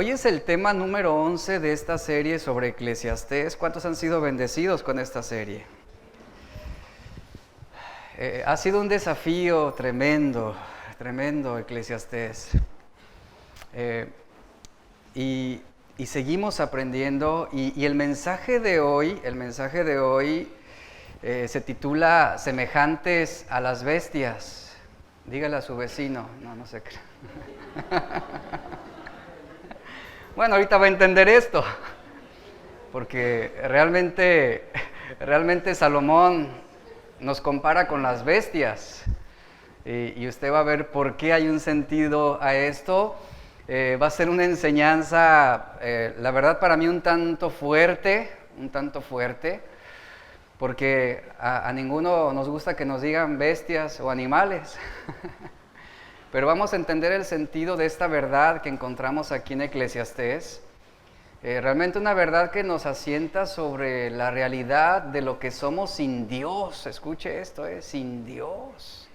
Hoy es el tema número 11 de esta serie sobre Eclesiastés. ¿Cuántos han sido bendecidos con esta serie? Ha sido un desafío tremendo Eclesiastés. Y seguimos aprendiendo y el mensaje de hoy se titula Semejantes a las bestias. Dígale a su vecino, no se crea. Bueno, ahorita va a entender esto, porque realmente Salomón nos compara con las bestias y usted va a ver por qué hay un sentido a esto. Va a ser una enseñanza, la verdad para mí un tanto fuerte, porque a ninguno nos gusta que nos digan bestias o animales. Pero vamos a entender el sentido de esta verdad que encontramos aquí en Eclesiastés. Realmente una verdad que nos asienta sobre la realidad de lo que somos sin Dios. Escuche esto, sin Dios.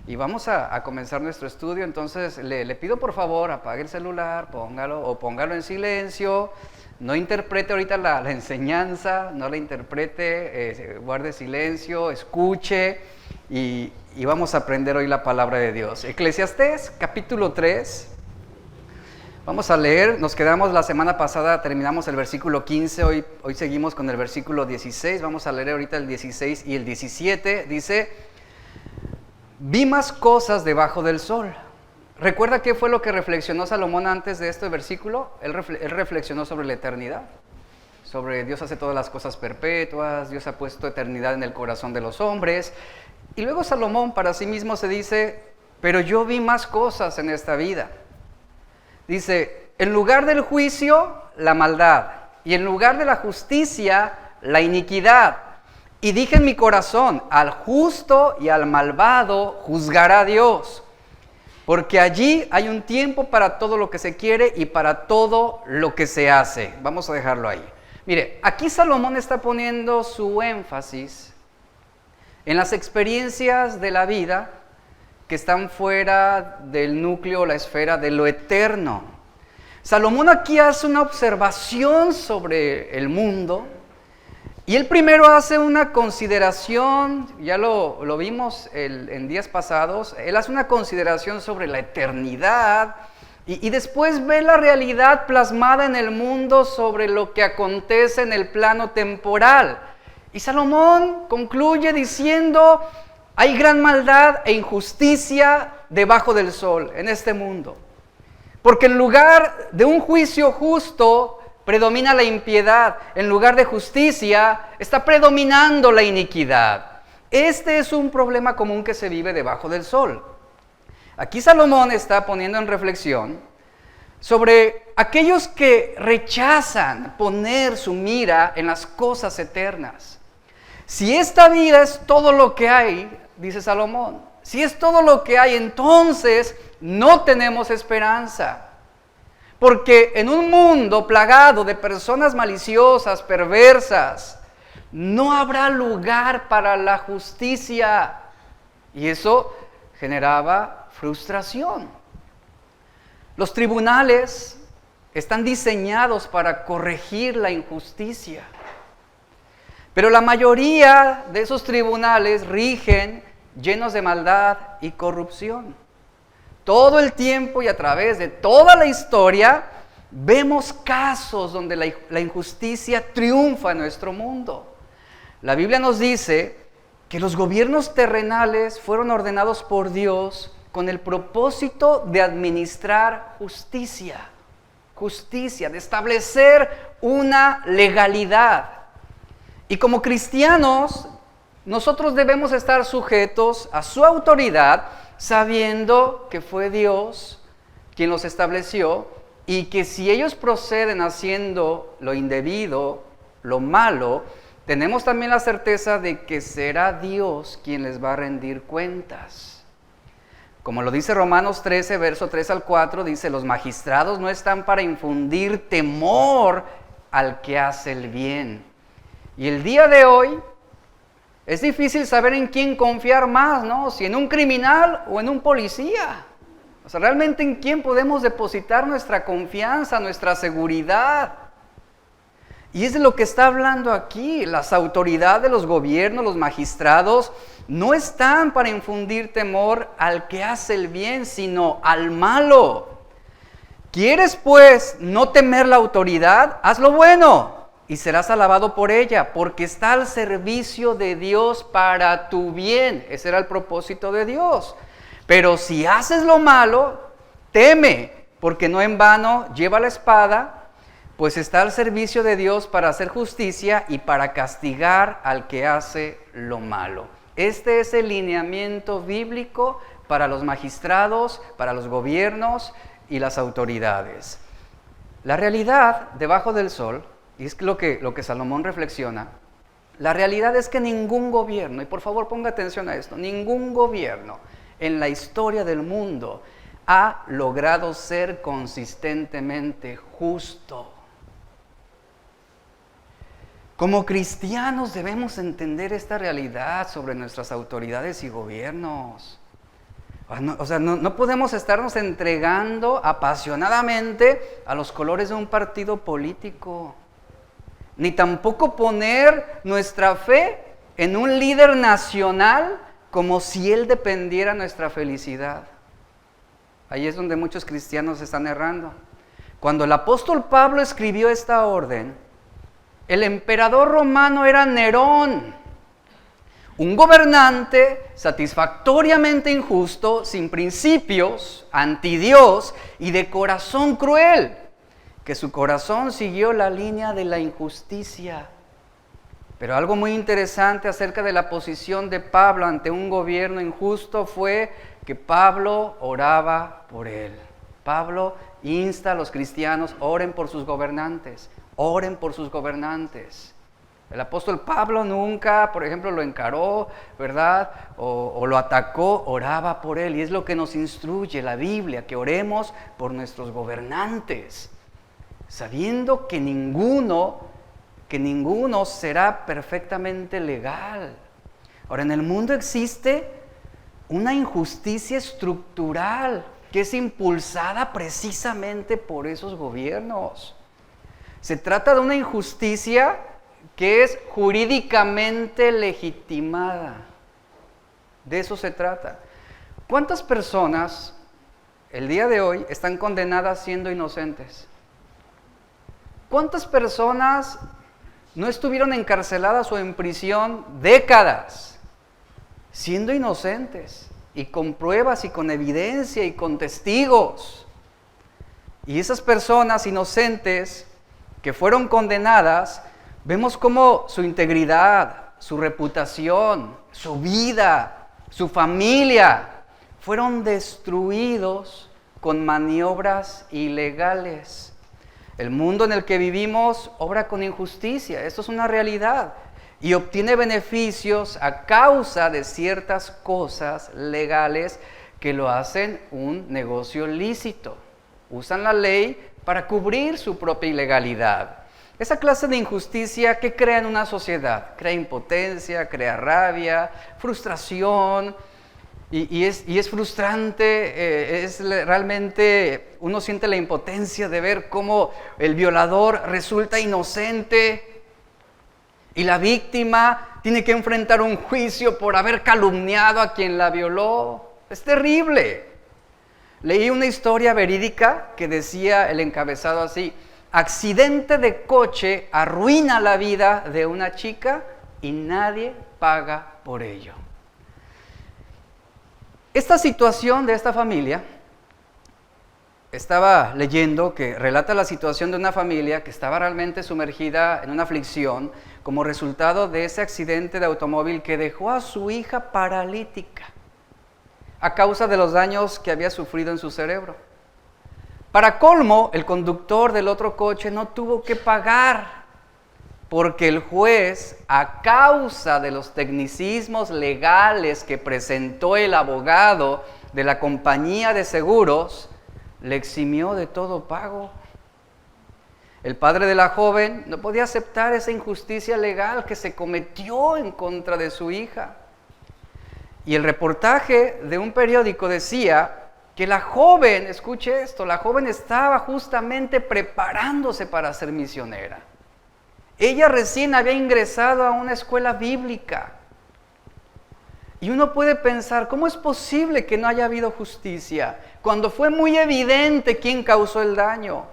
Y vamos a comenzar nuestro estudio, entonces le pido por favor, apague el celular, póngalo en silencio. No interprete ahorita la enseñanza, no la interprete, guarde silencio, escuche y vamos a aprender hoy la palabra de Dios. Eclesiastés capítulo 3, vamos a leer, nos quedamos la semana pasada, terminamos el versículo 15, hoy seguimos con el versículo 16, vamos a leer ahorita el 16 y el 17, dice: vi más cosas debajo del sol. ¿Recuerda qué fue lo que reflexionó Salomón antes de este versículo? Él reflexionó sobre la eternidad, sobre Dios hace todas las cosas perpetuas, Dios ha puesto eternidad en el corazón de los hombres. Y luego Salomón para sí mismo se dice: pero yo vi más cosas en esta vida. Dice: en lugar del juicio, la maldad, y en lugar de la justicia, la iniquidad. Y dije en mi corazón: al justo y al malvado juzgará Dios, porque allí hay un tiempo para todo lo que se quiere y para todo lo que se hace. Vamos a dejarlo ahí. Mire, aquí Salomón está poniendo su énfasis en las experiencias de la vida que están fuera del núcleo, la esfera de lo eterno. Salomón aquí hace una observación sobre el mundo. Y él primero hace una consideración, ya lo vimos en días pasados, él hace una consideración sobre la eternidad y después ve la realidad plasmada en el mundo sobre lo que acontece en el plano temporal. Y Salomón concluye diciendo: hay gran maldad e injusticia debajo del sol en este mundo. Porque en lugar de un juicio justo, predomina la impiedad. En lugar de justicia, está predominando la iniquidad. Este es un problema común que se vive debajo del sol. Aquí Salomón está poniendo en reflexión sobre aquellos que rechazan poner su mira en las cosas eternas. Si esta vida es todo lo que hay, dice Salomón, si es todo lo que hay, entonces no tenemos esperanza. Porque en un mundo plagado de personas maliciosas, perversas, no habrá lugar para la justicia. Y eso generaba frustración. Los tribunales están diseñados para corregir la injusticia. Pero la mayoría de esos tribunales rigen llenos de maldad y corrupción. Todo el tiempo y a través de toda la historia vemos casos donde la injusticia triunfa en nuestro mundo. La Biblia nos dice que los gobiernos terrenales fueron ordenados por Dios con el propósito de administrar justicia, de establecer una legalidad. Y como cristianos, nosotros debemos estar sujetos a su autoridad, sabiendo que fue Dios quien los estableció y que si ellos proceden haciendo lo indebido, lo malo, tenemos también la certeza de que será Dios quien les va a rendir cuentas. Como lo dice Romanos 13, verso 3 al 4, dice: los magistrados no están para infundir temor al que hace el bien. Y el día de hoy es difícil saber en quién confiar más, ¿no? Si en un criminal o en un policía. O sea, ¿realmente en quién podemos depositar nuestra confianza, nuestra seguridad? Y es de lo que está hablando aquí. Las autoridades, los gobiernos, los magistrados, no están para infundir temor al que hace el bien, sino al malo. ¿Quieres, pues, no temer la autoridad? Haz lo bueno y serás alabado por ella, porque está al servicio de Dios para tu bien. Ese era el propósito de Dios. Pero si haces lo malo, teme, porque no en vano lleva la espada, pues está al servicio de Dios para hacer justicia y para castigar al que hace lo malo. Este es el lineamiento bíblico para los magistrados, para los gobiernos y las autoridades. La realidad debajo del sol, y es lo que Salomón reflexiona, la realidad es que ningún gobierno, y por favor ponga atención a esto, ningún gobierno en la historia del mundo ha logrado ser consistentemente justo. Como cristianos debemos entender esta realidad sobre nuestras autoridades y gobiernos. No podemos estarnos entregando apasionadamente a los colores de un partido político, ni tampoco poner nuestra fe en un líder nacional como si él dependiera de nuestra felicidad. Ahí es donde muchos cristianos están errando. Cuando el apóstol Pablo escribió esta orden, el emperador romano era Nerón, un gobernante satisfactoriamente injusto, sin principios, antidios y de corazón cruel, que su corazón siguió la línea de la injusticia. Pero algo muy interesante acerca de la posición de Pablo ante un gobierno injusto fue que Pablo oraba por él. Pablo insta a los cristianos, oren por sus gobernantes, oren por sus gobernantes. El apóstol Pablo nunca, por ejemplo, lo encaró, ¿verdad? O lo atacó, oraba por él. Y es lo que nos instruye la Biblia, que oremos por nuestros gobernantes, sabiendo que ninguno será perfectamente legal. Ahora, en el mundo existe una injusticia estructural que es impulsada precisamente por esos gobiernos. Se trata de una injusticia que es jurídicamente legitimada. De eso se trata. ¿Cuántas personas el día de hoy están condenadas siendo inocentes? ¿Cuántas personas no estuvieron encarceladas o en prisión décadas siendo inocentes y con pruebas y con evidencia y con testigos? Y esas personas inocentes que fueron condenadas, vemos cómo su integridad, su reputación, su vida, su familia fueron destruidos con maniobras ilegales. El mundo en el que vivimos obra con injusticia, esto es una realidad, y obtiene beneficios a causa de ciertas cosas legales que lo hacen un negocio lícito. Usan la ley para cubrir su propia ilegalidad. Esa clase de injusticia, ¿qué crea en una sociedad? Crea impotencia, crea rabia, frustración, y es frustrante, realmente uno siente la impotencia de ver cómo el violador resulta inocente y la víctima tiene que enfrentar un juicio por haber calumniado a quien la violó. Es terrible. Leí una historia verídica que decía el encabezado así: accidente de coche arruina la vida de una chica y nadie paga por ello. Esta situación de esta familia, estaba leyendo que relata la situación de una familia que estaba realmente sumergida en una aflicción como resultado de ese accidente de automóvil que dejó a su hija paralítica a causa de los daños que había sufrido en su cerebro. Para colmo, el conductor del otro coche no tuvo que pagar, porque el juez, a causa de los tecnicismos legales que presentó el abogado de la compañía de seguros, le eximió de todo pago. El padre de la joven no podía aceptar esa injusticia legal que se cometió en contra de su hija. Y el reportaje de un periódico decía que la joven, escuche esto, la joven estaba justamente preparándose para ser misionera. Ella recién había ingresado a una escuela bíblica. Y uno puede pensar, ¿cómo es posible que no haya habido justicia cuando fue muy evidente quién causó el daño?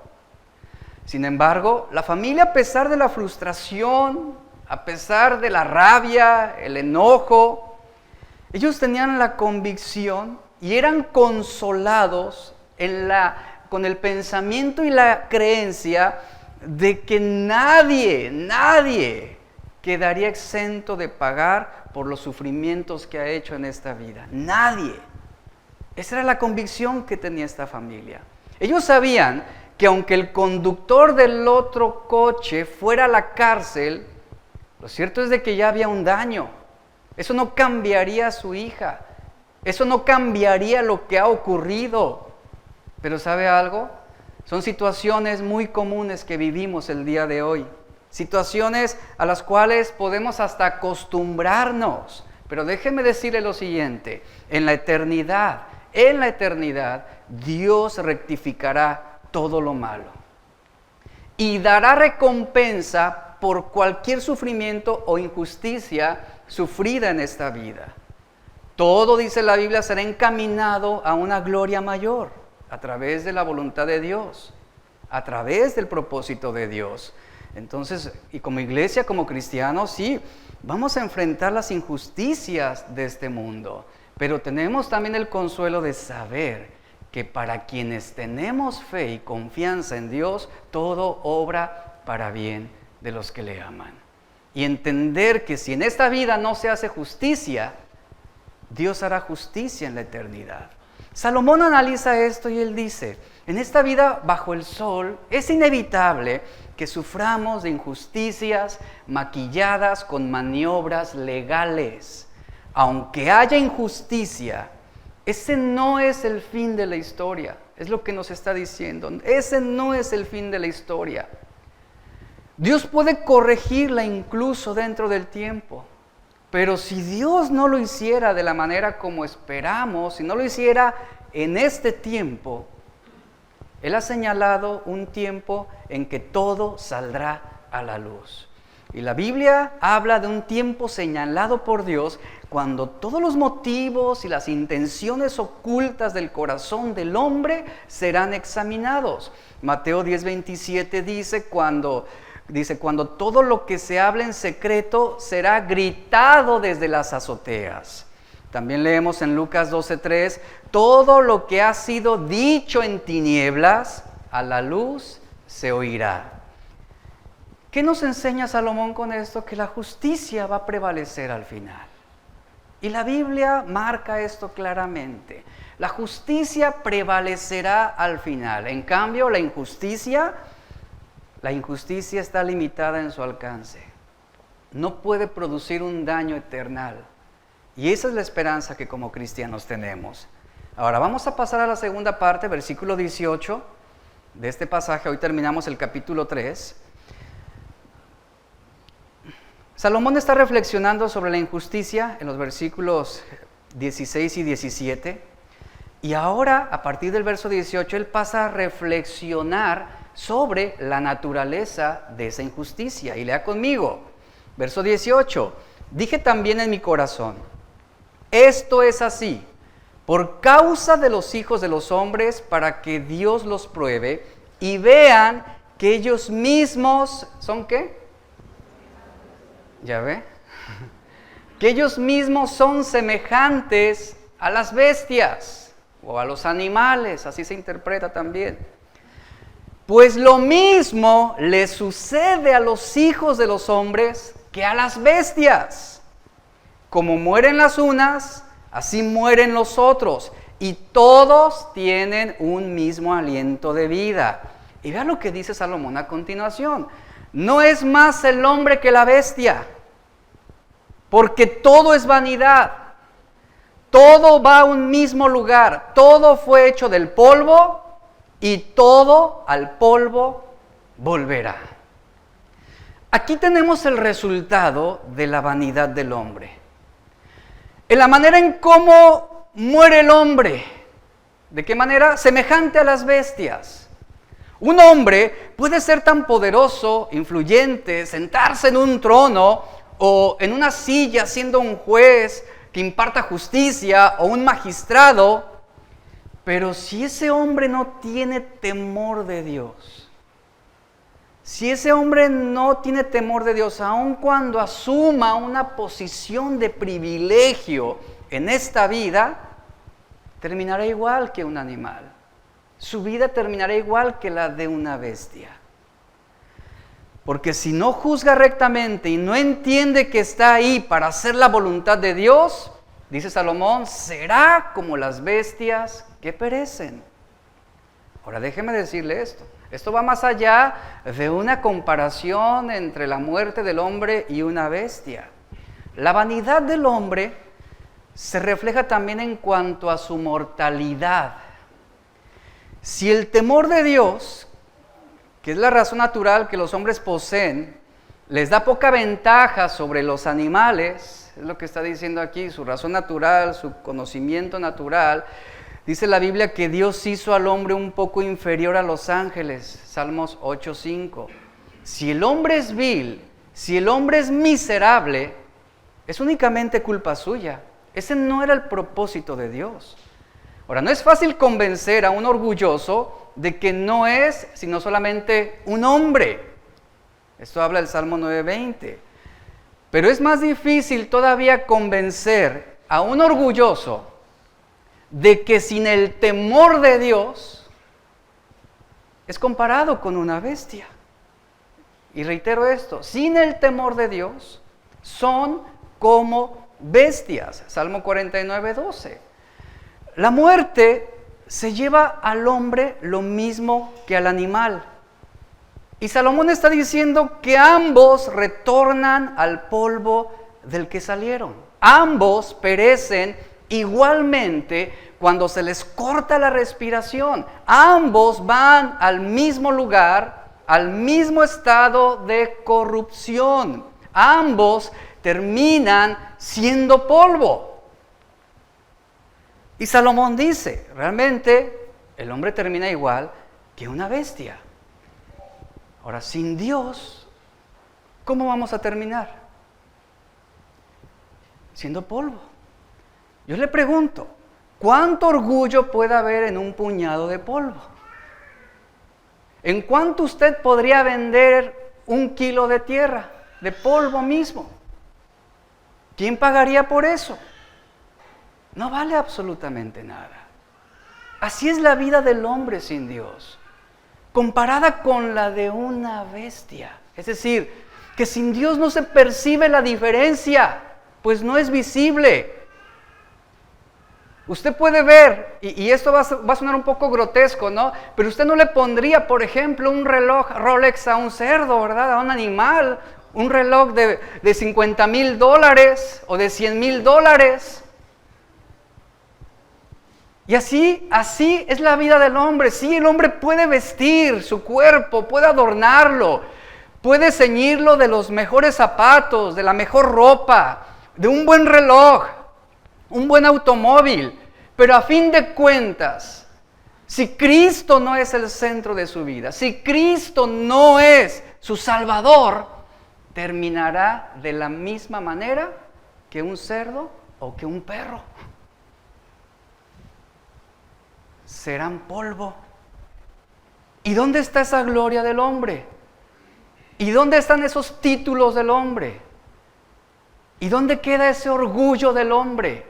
Sin embargo, la familia, a pesar de la frustración, a pesar de la rabia, el enojo, ellos tenían la convicción y eran consolados con el pensamiento y la creencia de que nadie quedaría exento de pagar por los sufrimientos que ha hecho en esta vida. Nadie. Esa era la convicción que tenía esta familia. Ellos sabían que aunque el conductor del otro coche fuera a la cárcel, lo cierto es de que ya había un daño. Eso no cambiaría a su hija. Eso no cambiaría lo que ha ocurrido. Pero ¿sabe algo? Son situaciones muy comunes que vivimos el día de hoy. Situaciones a las cuales podemos hasta acostumbrarnos. Pero déjeme decirle lo siguiente, en la eternidad, Dios rectificará todo lo malo. Y dará recompensa por cualquier sufrimiento o injusticia sufrida en esta vida. Todo, dice la Biblia, será encaminado a una gloria mayor, a través de la voluntad de Dios, a través del propósito de Dios. Entonces, y como iglesia, como cristianos, sí, vamos a enfrentar las injusticias de este mundo, pero tenemos también el consuelo de saber que para quienes tenemos fe y confianza en Dios, todo obra para bien de los que le aman. Y entender que si en esta vida no se hace justicia, Dios hará justicia en la eternidad. Salomón analiza esto y él dice, en esta vida bajo el sol es inevitable que suframos de injusticias maquilladas con maniobras legales. Aunque haya injusticia, ese no es el fin de la historia, es lo que nos está diciendo. Ese no es el fin de la historia. Dios puede corregirla incluso dentro del tiempo, pero si Dios no lo hiciera de la manera como esperamos, si no lo hiciera en este tiempo, Él ha señalado un tiempo en que todo saldrá a la luz. Y la Biblia habla de un tiempo señalado por Dios cuando todos los motivos y las intenciones ocultas del corazón del hombre serán examinados. Mateo 10:27 dice cuando todo lo que se habla en secreto será gritado desde las azoteas. También leemos en Lucas 12:3, todo lo que ha sido dicho en tinieblas, a la luz se oirá. ¿Qué nos enseña Salomón con esto? Que la justicia va a prevalecer al final. Y la Biblia marca esto claramente. La justicia prevalecerá al final. En cambio, la injusticia está limitada en su alcance. No puede producir un daño eternal. Y esa es la esperanza que como cristianos tenemos. Ahora vamos a pasar a la segunda parte, versículo 18 de este pasaje. Hoy terminamos el capítulo 3. Salomón está reflexionando sobre la injusticia en los versículos 16 y 17. Y ahora, a partir del verso 18, él pasa a reflexionar sobre la naturaleza de esa injusticia. Y lea conmigo, verso 18. Dije también en mi corazón, esto es así, por causa de los hijos de los hombres, para que Dios los pruebe y vean que ellos mismos, ¿son qué? ¿Ya ve? Que ellos mismos son semejantes a las bestias o a los animales, así se interpreta también. Pues lo mismo le sucede a los hijos de los hombres que a las bestias. Como mueren las unas, así mueren los otros, y todos tienen un mismo aliento de vida. Y vean lo que dice Salomón a continuación. No es más el hombre que la bestia, porque todo es vanidad. Todo va a un mismo lugar. Todo fue hecho del polvo y todo al polvo volverá. Aquí tenemos el resultado de la vanidad del hombre. En la manera en cómo muere el hombre, ¿De qué manera? Semejante a las bestias. Un hombre puede ser tan poderoso, influyente, sentarse en un trono o en una silla siendo un juez que imparta justicia o un magistrado, pero si ese hombre no tiene temor de Dios, si ese hombre no tiene temor de Dios, aun cuando asuma una posición de privilegio en esta vida, terminará igual que un animal. Su vida terminará igual que la de una bestia. Porque si no juzga rectamente y no entiende que está ahí para hacer la voluntad de Dios, dice Salomón, será como las bestias que perecen. Ahora déjeme decirle esto. Esto va más allá de una comparación entre la muerte del hombre y una bestia. La vanidad del hombre se refleja también en cuanto a su mortalidad. Si el temor de Dios, que es la razón natural que los hombres poseen, les da poca ventaja sobre los animales, es lo que está diciendo aquí, su razón natural, su conocimiento natural, dice la Biblia que Dios hizo al hombre un poco inferior a los ángeles, Salmos 8:5. Si el hombre es vil, si el hombre es miserable, es únicamente culpa suya. Ese no era el propósito de Dios. Ahora, no es fácil convencer a un orgulloso de que no es sino solamente un hombre. Esto habla el Salmo 9:20. Pero es más difícil todavía convencer a un orgulloso de que sin el temor de Dios es comparado con una bestia. Y reitero esto, sin el temor de Dios son como bestias. Salmo 49:12. La muerte se lleva al hombre lo mismo que al animal. Y Salomón está diciendo que ambos retornan al polvo del que salieron. Ambos perecen igualmente cuando se les corta la respiración. Ambos van al mismo lugar, al mismo estado de corrupción. Ambos terminan siendo polvo. Y Salomón dice, realmente el hombre termina igual que una bestia. Ahora, sin Dios, ¿cómo vamos a terminar? Siendo polvo. Yo le pregunto, ¿cuánto orgullo puede haber en un puñado de polvo? ¿En cuánto usted podría vender 1 kilo de tierra, de polvo mismo? ¿Quién pagaría por eso? No vale absolutamente nada. Así es la vida del hombre sin Dios, comparada con la de una bestia. Es decir, que sin Dios no se percibe la diferencia, pues no es visible. Usted puede ver, y esto va a sonar un poco grotesco, ¿no? Pero usted no le pondría, por ejemplo, un reloj Rolex a un cerdo, ¿verdad? A un animal, un reloj de $50,000 o de $100,000. Y así es la vida del hombre. Sí, el hombre puede vestir su cuerpo, puede adornarlo, puede ceñirlo de los mejores zapatos, de la mejor ropa, de un buen reloj, un buen automóvil. Pero a fin de cuentas, si Cristo no es el centro de su vida, si Cristo no es su Salvador, terminará de la misma manera que un cerdo o que un perro. Serán polvo. ¿Y dónde está esa gloria del hombre? ¿Y dónde están esos títulos del hombre? ¿Y dónde queda ese orgullo del hombre?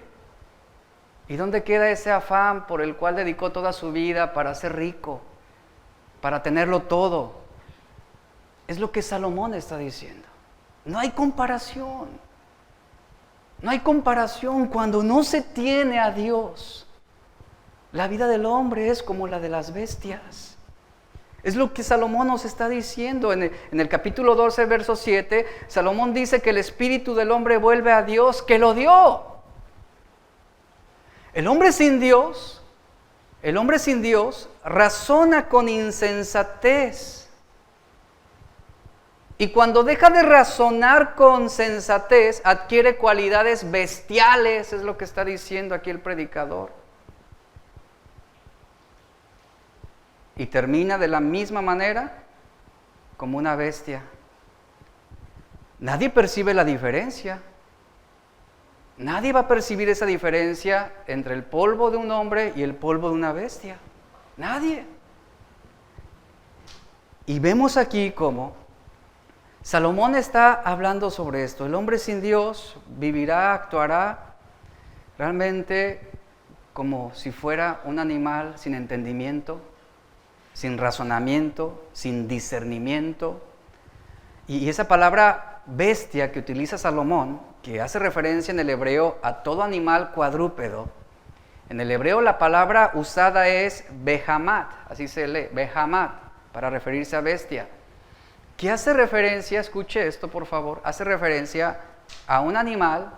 ¿Y dónde queda ese afán por el cual dedicó toda su vida para ser rico, para tenerlo todo? Es lo que Salomón está diciendo. No hay comparación. No hay comparación cuando no se tiene a Dios. La vida del hombre es como la de las bestias. Es lo que Salomón nos está diciendo. En el capítulo 12, verso 7, Salomón dice que el espíritu del hombre vuelve a Dios, que lo dio. El hombre sin Dios razona con insensatez. Y cuando deja de razonar con sensatez, adquiere cualidades bestiales, es lo que está diciendo aquí el predicador. y termina de la misma manera como una bestia. Nadie percibe la diferencia. Nadie va a percibir esa diferencia entre el polvo de un hombre y el polvo de una bestia. Nadie. Y vemos aquí cómo Salomón está hablando sobre esto. El hombre sin Dios vivirá, actuará realmente como si fuera un animal sin entendimiento, sin razonamiento, sin discernimiento. Y esa palabra bestia que utiliza Salomón, que hace referencia en el hebreo a todo animal cuadrúpedo, en el hebreo la palabra usada es behamat, así se lee, behamat, para referirse a bestia. ¿Qué hace referencia? Escuche esto, por favor. Hace referencia a un animal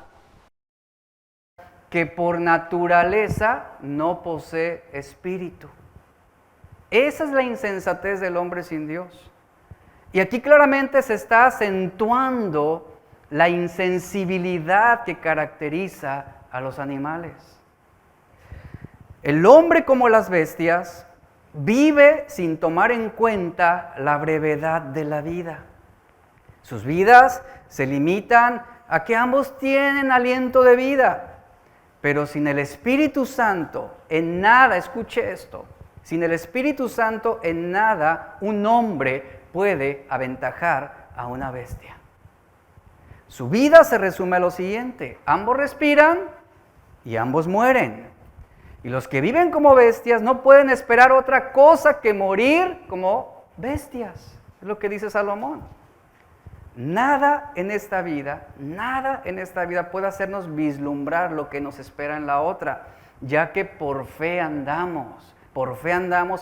que por naturaleza no posee espíritu. Esa es la insensatez del hombre sin Dios. Y aquí claramente se está acentuando la insensibilidad que caracteriza a los animales. El hombre, como las bestias, vive sin tomar en cuenta la brevedad de la vida. Sus vidas se limitan a que ambos tienen aliento de vida, pero sin el Espíritu Santo, en nada, escuche esto, sin el Espíritu Santo, en nada un hombre puede aventajar a una bestia. Su vida se resume a lo siguiente: ambos respiran y ambos mueren. Y los que viven como bestias no pueden esperar otra cosa que morir como bestias. Es lo que dice Salomón. Nada en esta vida puede hacernos vislumbrar lo que nos espera en la otra, ya que por fe andamos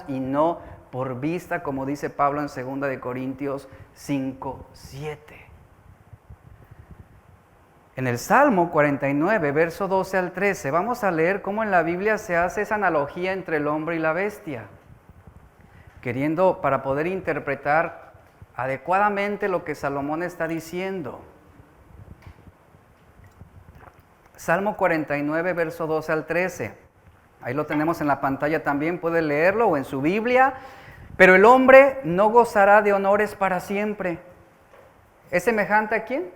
y no por vista, como dice Pablo en 2 de Corintios 5:7. En el Salmo 49, verso 12 al 13, vamos a leer cómo en la Biblia se hace esa analogía entre el hombre y la bestia, para poder interpretar adecuadamente lo que Salomón está diciendo. Salmo 49, verso 12 al 13. Ahí lo tenemos en la pantalla también, puede leerlo o en su Biblia. Pero el hombre no gozará de honores para siempre. ¿Es semejante a quién?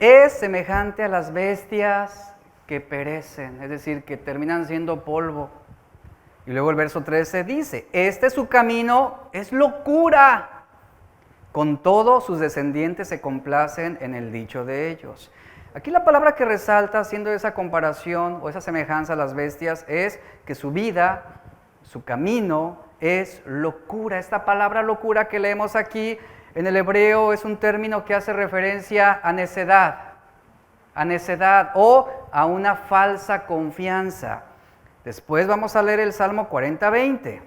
Es semejante a las bestias que perecen, es decir, que terminan siendo polvo. Y luego el verso 13 dice: su camino es locura. Con todo, sus descendientes se complacen en el dicho de ellos. Aquí la palabra que resalta, haciendo esa comparación o esa semejanza a las bestias, es que su vida, su camino, es locura. Esta palabra locura que leemos aquí en el hebreo es un término que hace referencia a necedad o a una falsa confianza. Después vamos a leer el Salmo 40:20.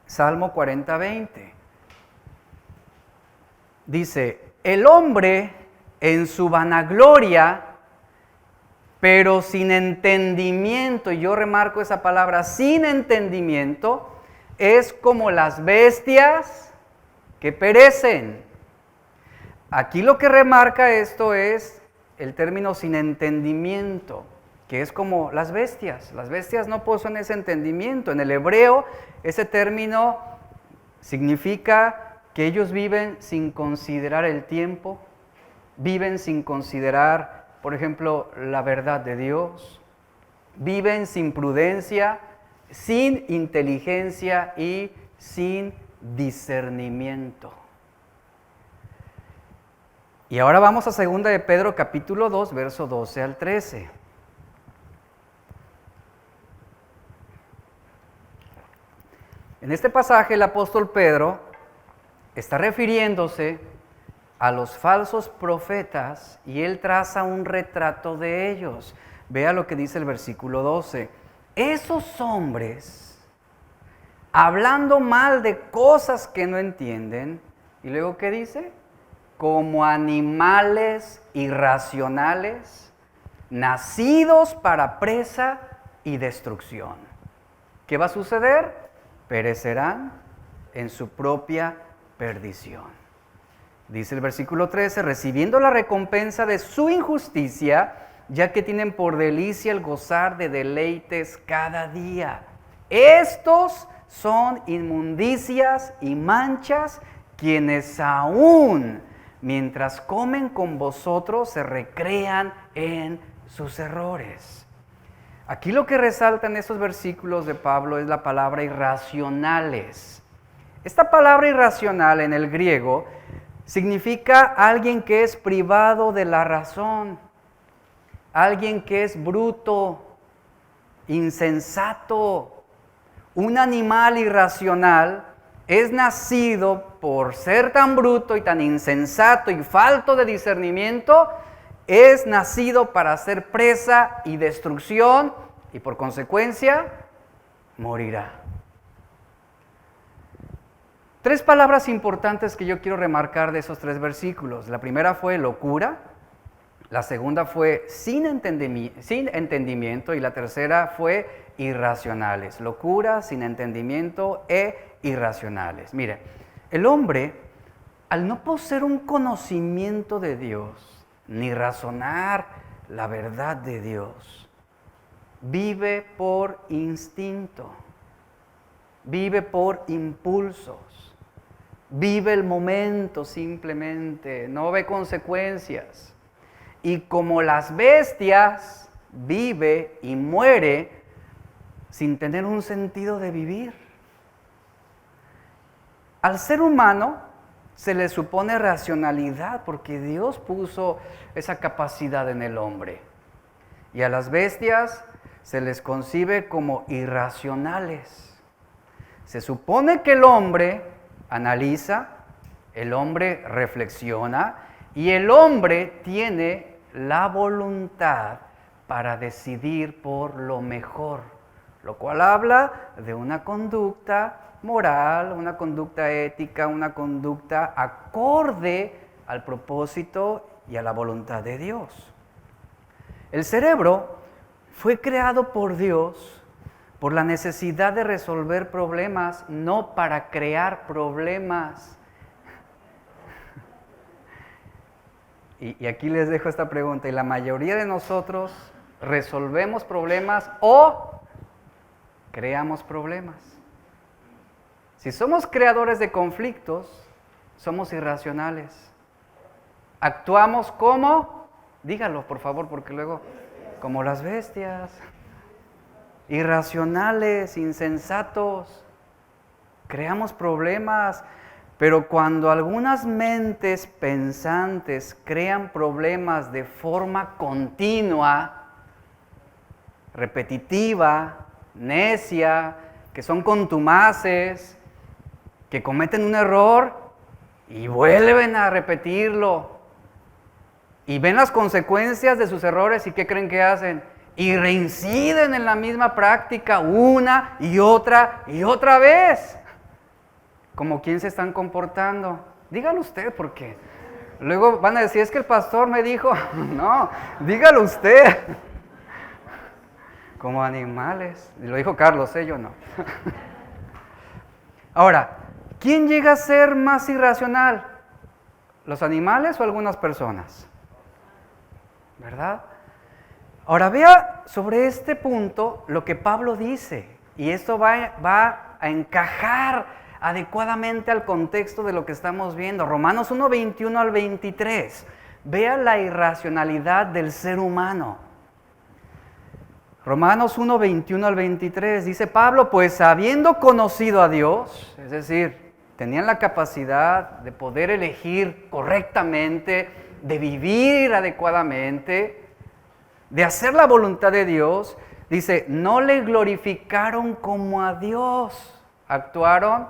Salmo 40:20. Dice: el hombre en su vanagloria, pero sin entendimiento, y yo remarco esa palabra, sin entendimiento, es como las bestias que perecen. Aquí lo que remarca esto es el término sin entendimiento, que es como las bestias. Las bestias no poseen ese entendimiento. En el hebreo, ese término significa que ellos viven sin considerar el tiempo, viven sin considerar, por ejemplo, la verdad de Dios, viven sin prudencia, sin inteligencia y sin discernimiento. Y ahora vamos a 2 de Pedro capítulo 2, verso 12 al 13. En este pasaje el apóstol Pedro está refiriéndose a los falsos profetas y él traza un retrato de ellos. Vea lo que dice el versículo 12. Esos hombres, hablando mal de cosas que no entienden, y luego ¿qué dice? Como animales irracionales, nacidos para presa y destrucción. ¿Qué va a suceder? Perecerán en su propia perdición. Dice el versículo 13, recibiendo la recompensa de su injusticia, ya que tienen por delicia el gozar de deleites cada día. Estos son inmundicias y manchas, quienes aún mientras comen con vosotros se recrean en sus errores. Aquí lo que resalta en estos versículos de Pablo es la palabra irracionales. Esta palabra irracional en el griego significa alguien que es privado de la razón, alguien que es bruto, insensato. Un animal irracional es nacido por ser tan bruto y tan insensato y falto de discernimiento, es nacido para ser presa y destrucción y por consecuencia morirá. Tres palabras importantes que yo quiero remarcar de esos tres versículos. La primera fue locura, la segunda fue sin entendimiento y la tercera fue irracionales. Locura, sin entendimiento e irracionales. Mire, el hombre, al no poseer un conocimiento de Dios, ni razonar la verdad de Dios, vive por instinto, vive por impulsos, vive el momento simplemente, no ve consecuencias. Y como las bestias, vive y muere sin tener un sentido de vivir. Al ser humano se le supone racionalidad porque Dios puso esa capacidad en el hombre. Y a las bestias se les concibe como irracionales. Se supone que el hombre analiza, el hombre reflexiona y el hombre tiene la voluntad para decidir por lo mejor, lo cual habla de una conducta moral, una conducta ética, una conducta acorde al propósito y a la voluntad de Dios. El cerebro fue creado por Dios por la necesidad de resolver problemas, no para crear problemas. Y aquí les dejo esta pregunta, y la mayoría de nosotros resolvemos problemas o creamos problemas. Si somos creadores de conflictos, somos irracionales. Actuamos como, dígalo por favor, porque luego, como las bestias, irracionales, insensatos, creamos problemas. Pero cuando algunas mentes pensantes crean problemas de forma continua, repetitiva, necia, que son contumaces, que cometen un error y vuelven a repetirlo, y ven las consecuencias de sus errores, ¿y qué creen que hacen? Y reinciden en la misma práctica una y otra vez. ¿Como quién se están comportando? Dígalo usted, porque luego van a decir, es que el pastor me dijo. No, dígalo usted. Como animales. Y lo dijo Carlos, yo no. Ahora, ¿quién llega a ser más irracional? ¿Los animales o algunas personas? ¿Verdad? Ahora vea sobre este punto lo que Pablo dice. Y esto va a encajar adecuadamente al contexto de lo que estamos viendo. Romanos 1, 21 al 23. Vea la irracionalidad del ser humano. Romanos 1, 21 al 23. Dice Pablo, pues habiendo conocido a Dios, es decir, tenían la capacidad de poder elegir correctamente, de vivir adecuadamente, de hacer la voluntad de Dios, dice, no le glorificaron como a Dios, actuaron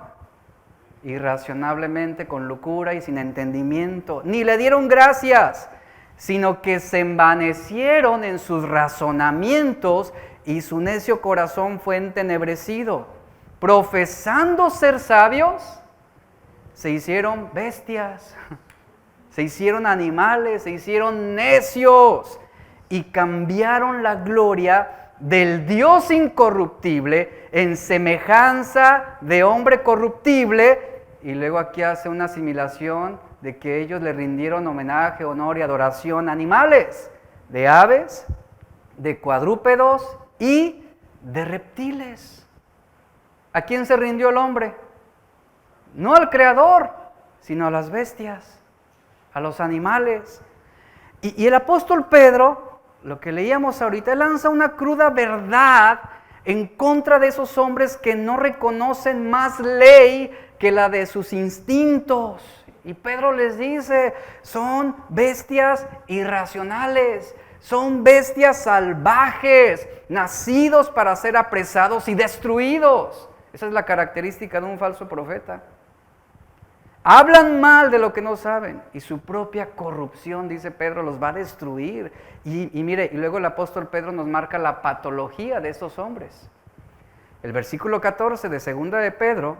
irracionalmente, con locura y sin entendimiento, ni le dieron gracias, sino que se envanecieron en sus razonamientos y su necio corazón fue entenebrecido. Profesando ser sabios, se hicieron bestias, se hicieron animales, se hicieron necios y cambiaron la gloria del Dios incorruptible en semejanza de hombre corruptible. Y luego aquí hace una asimilación de que ellos le rindieron homenaje, honor y adoración a animales, de aves, de cuadrúpedos y de reptiles. ¿A quién se rindió el hombre? No al Creador, sino a las bestias, a los animales. Y el apóstol Pedro, lo que leíamos ahorita, lanza una cruda verdad en contra de esos hombres que no reconocen más ley que la de sus instintos. Y Pedro les dice, son bestias irracionales, son bestias salvajes, nacidos para ser apresados y destruidos. Esa es la característica de un falso profeta. Hablan mal de lo que no saben y su propia corrupción, dice Pedro, los va a destruir. Y mire, y luego el apóstol Pedro nos marca la patología de esos hombres. El versículo 14 de 2 de Pedro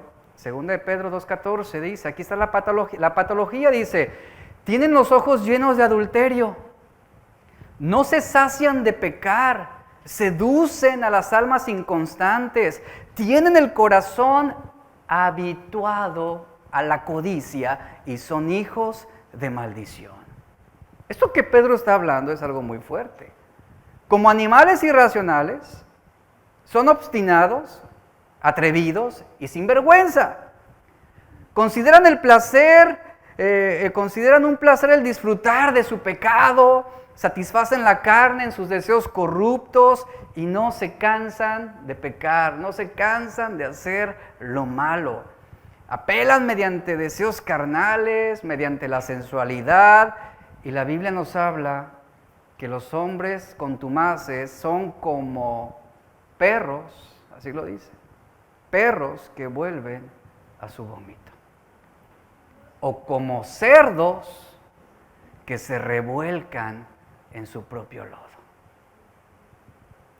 2:14 dice, aquí está la patología. La patología dice, tienen los ojos llenos de adulterio, no se sacian de pecar, seducen a las almas inconstantes, tienen el corazón habituado a la codicia y son hijos de maldición. Esto que Pedro está hablando es algo muy fuerte. Como animales irracionales, son obstinados, atrevidos y sin vergüenza. Consideran el placer, consideran un placer el disfrutar de su pecado, satisfacen la carne en sus deseos corruptos y no se cansan de pecar, no se cansan de hacer lo malo. Apelan mediante deseos carnales, mediante la sensualidad, y la Biblia nos habla que los hombres contumaces son como perros, así lo dice, perros que vuelven a su vómito, o como cerdos que se revuelcan en su propio lodo.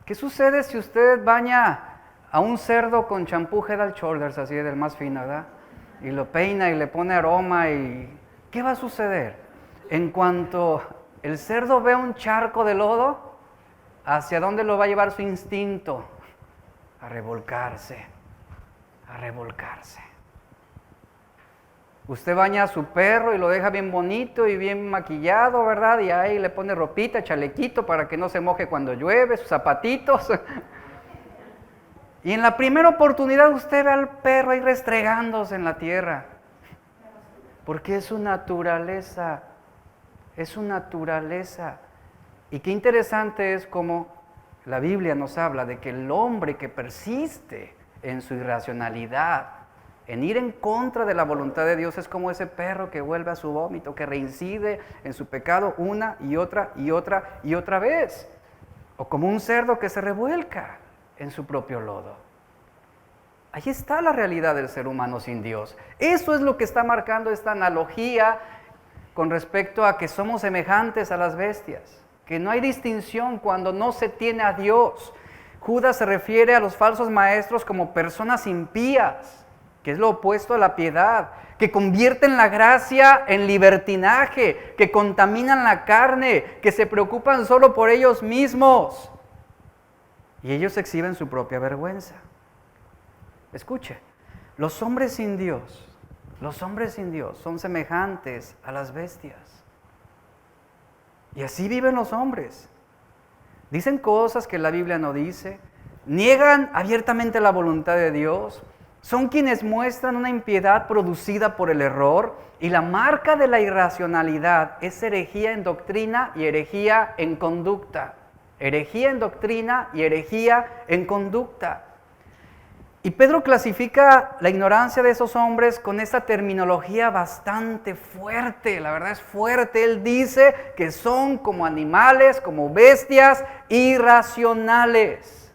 ¿Qué sucede si usted baña a un cerdo con champú Head and Shoulders, así del más fino, ¿verdad? Y lo peina y le pone aroma y... ¿qué va a suceder? En cuanto el cerdo ve un charco de lodo, ¿hacia dónde lo va a llevar su instinto? A revolcarse, a revolcarse. Usted baña a su perro y lo deja bien bonito y bien maquillado, ¿verdad? Y ahí le pone ropita, chalequito para que no se moje cuando llueve, sus zapatitos. Y en la primera oportunidad usted ve al perro ahí restregándose en la tierra. Porque es su naturaleza, es su naturaleza. Y qué interesante es como la Biblia nos habla de que el hombre que persiste en su irracionalidad, en ir en contra de la voluntad de Dios, es como ese perro que vuelve a su vómito, que reincide en su pecado una y otra y otra y otra vez. O como un cerdo que se revuelca en su propio lodo. Ahí está la realidad del ser humano sin Dios. Eso es lo que está marcando esta analogía con respecto a que somos semejantes a las bestias, que no hay distinción cuando no se tiene a Dios. Judas se refiere a los falsos maestros como personas impías, que es lo opuesto a la piedad, que convierten la gracia en libertinaje, que contaminan la carne, que se preocupan solo por ellos mismos. Y ellos exhiben su propia vergüenza. Escuche, los hombres sin Dios son semejantes a las bestias. Y así viven los hombres. Dicen cosas que la Biblia no dice, niegan abiertamente la voluntad de Dios, son quienes muestran una impiedad producida por el error, y la marca de la irracionalidad es herejía en doctrina y herejía en conducta. Herejía en doctrina y herejía en conducta. Y Pedro clasifica la ignorancia de esos hombres con esta terminología bastante fuerte, la verdad es fuerte. Él dice que son como animales, como bestias irracionales,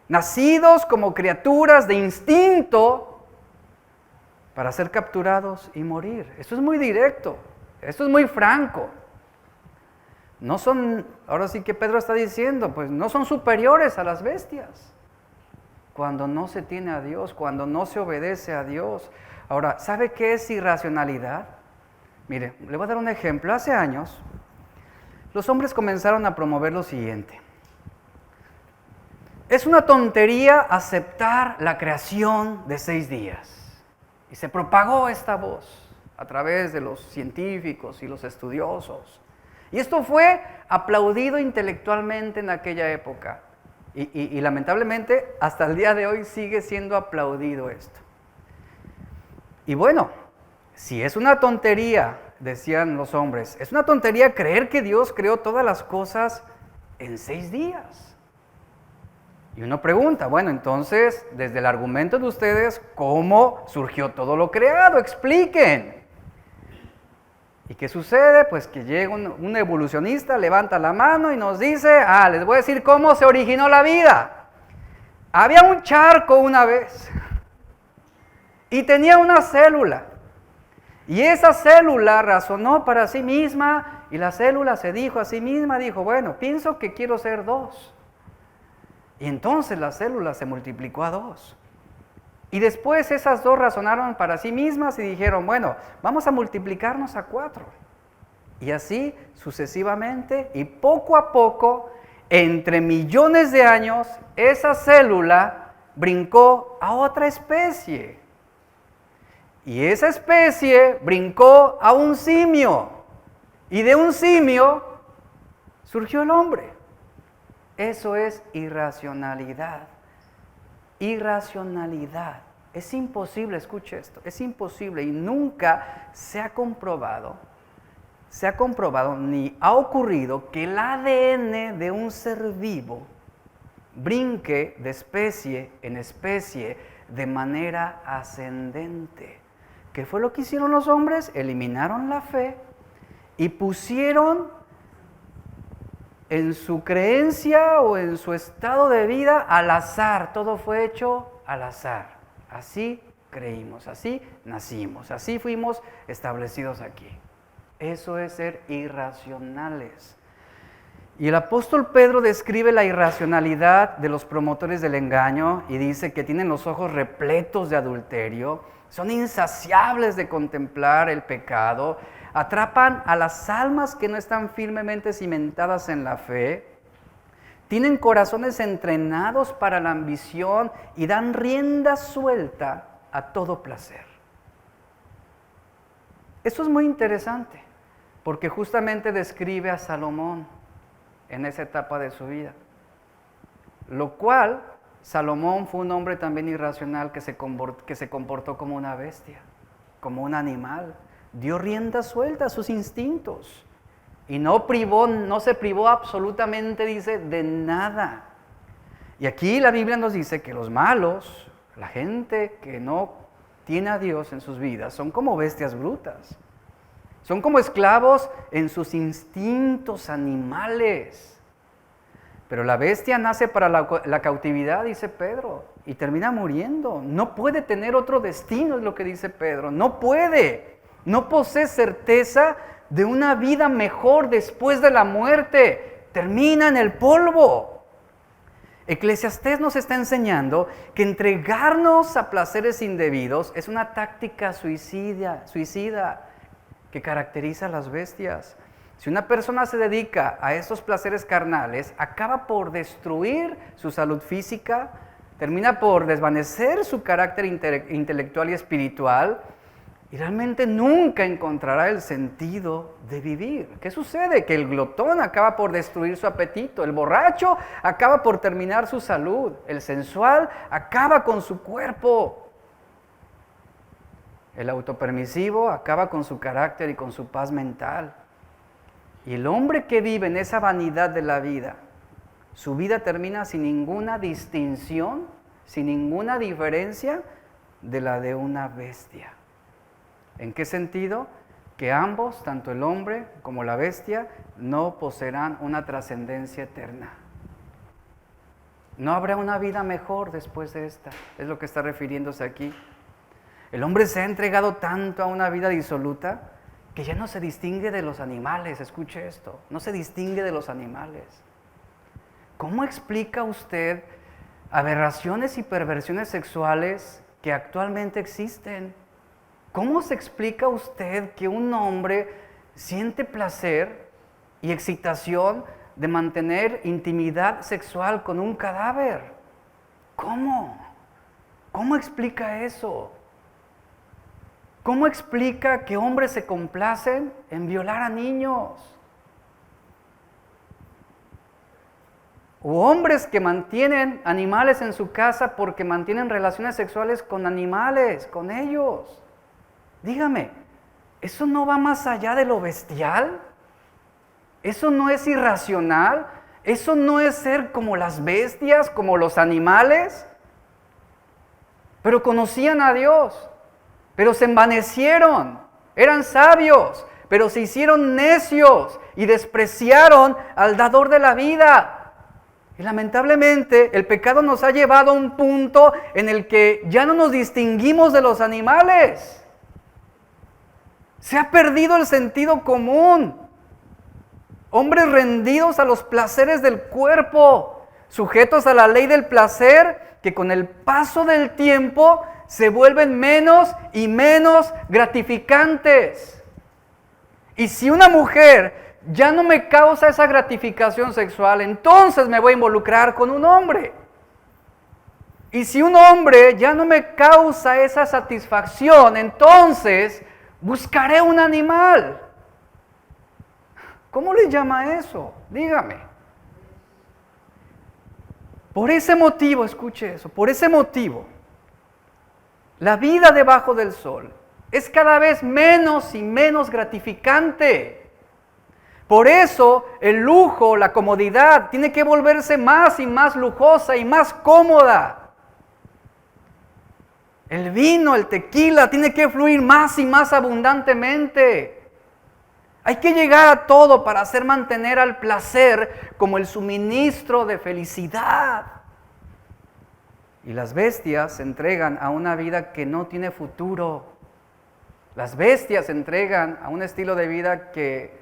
nacidos como criaturas de instinto para ser capturados y morir. Esto es muy directo, esto es muy franco. No son, ahora sí que Pedro está diciendo, pues no son superiores a las bestias. Cuando no se tiene a Dios, cuando no se obedece a Dios. Ahora, ¿sabe qué es irracionalidad? Mire, le voy a dar un ejemplo. Hace años, los hombres comenzaron a promover lo siguiente. Es una tontería aceptar la creación de 6 días. Y se propagó esta voz a través de los científicos y los estudiosos. Y esto fue aplaudido intelectualmente en aquella época. Y lamentablemente hasta el día de hoy sigue siendo aplaudido esto. Y bueno, si es una tontería, decían los hombres, es una tontería creer que Dios creó todas las cosas en 6 días. Y uno pregunta, bueno, entonces, desde el argumento de ustedes, ¿cómo surgió todo lo creado? Expliquen. ¿Y qué sucede? Pues que llega un evolucionista, levanta la mano y nos dice, les voy a decir cómo se originó la vida. Había un charco una vez y tenía una célula. Y esa célula razonó para sí misma y la célula se dijo a sí misma, dijo, bueno, pienso que quiero ser 2. Y entonces la célula se multiplicó a 2. Y después esas 2 razonaron para sí mismas y dijeron, bueno, vamos a multiplicarnos a 4. Y así sucesivamente y poco a poco, entre millones de años, esa célula brincó a otra especie. Y esa especie brincó a un simio. Y de un simio surgió el hombre. Eso es irracionalidad. Irracionalidad. Es imposible, escuche esto, es imposible y nunca se ha comprobado ni ha ocurrido que el ADN de un ser vivo brinque de especie en especie de manera ascendente. ¿Qué fue lo que hicieron los hombres? Eliminaron la fe y pusieron en su creencia o en su estado de vida al azar. Todo fue hecho al azar. Así creímos, así nacimos, así fuimos establecidos aquí. Eso es ser irracionales. Y el apóstol Pedro describe la irracionalidad de los promotores del engaño y dice que tienen los ojos repletos de adulterio, son insaciables de contemplar el pecado, atrapan a las almas que no están firmemente cimentadas en la fe, tienen corazones entrenados para la ambición y dan rienda suelta a todo placer. Esto es muy interesante, porque justamente describe a Salomón en esa etapa de su vida. Lo cual, Salomón fue un hombre también irracional que se comportó como una bestia, como un animal. Dio rienda suelta a sus instintos y no se privó absolutamente, dice, de nada. Y aquí la Biblia nos dice que los malos, la gente que no tiene a Dios en sus vidas, son como bestias brutas. Son como esclavos en sus instintos animales. Pero la bestia nace para la cautividad, dice Pedro, y termina muriendo. No puede tener otro destino, es lo que dice Pedro. No puede. No posee certeza de una vida mejor después de la muerte. Termina en el polvo. Eclesiastés nos está enseñando que entregarnos a placeres indebidos es una táctica suicida que caracteriza a las bestias. Si una persona se dedica a estos placeres carnales, acaba por destruir su salud física, termina por desvanecer su carácter intelectual y espiritual, y realmente nunca encontrará el sentido de vivir. ¿Qué sucede? Que el glotón acaba por destruir su apetito, el borracho acaba por terminar su salud, el sensual acaba con su cuerpo, el autopermisivo acaba con su carácter y con su paz mental. Y el hombre que vive en esa vanidad de la vida, su vida termina sin ninguna distinción, sin ninguna diferencia de la de una bestia. ¿En qué sentido? Que ambos, tanto el hombre como la bestia, no poseerán una trascendencia eterna. No habrá una vida mejor después de esta, es lo que está refiriéndose aquí. El hombre se ha entregado tanto a una vida disoluta que ya no se distingue de los animales. Escuche esto, no se distingue de los animales. ¿Cómo explica usted aberraciones y perversiones sexuales que actualmente existen? ¿Cómo se explica usted que un hombre siente placer y excitación de mantener intimidad sexual con un cadáver? ¿Cómo? ¿Cómo explica eso? ¿Cómo explica que hombres se complacen en violar a niños? O hombres que mantienen animales en su casa porque mantienen relaciones sexuales con animales, con ellos. Dígame, ¿eso no va más allá de lo bestial? ¿Eso no es irracional? ¿Eso no es ser como las bestias, como los animales? Pero conocían a Dios, pero se envanecieron, eran sabios, pero se hicieron necios y despreciaron al dador de la vida. Y lamentablemente el pecado nos ha llevado a un punto en el que ya no nos distinguimos de los animales. Se ha perdido el sentido común. Hombres rendidos a los placeres del cuerpo, sujetos a la ley del placer, que con el paso del tiempo se vuelven menos y menos gratificantes. Y si una mujer ya no me causa esa gratificación sexual, entonces me voy a involucrar con un hombre. Y si un hombre ya no me causa esa satisfacción, entonces buscaré un animal. ¿Cómo le llama eso? Dígame. Por ese motivo, escuche eso, por ese motivo, la vida debajo del sol es cada vez menos y menos gratificante. Por eso el lujo, la comodidad, tiene que volverse más y más lujosa y más cómoda. El vino, el tequila, tiene que fluir más y más abundantemente. Hay que llegar a todo para hacer mantener al placer como el suministro de felicidad. Y las bestias se entregan a una vida que no tiene futuro. Las bestias se entregan a un estilo de vida que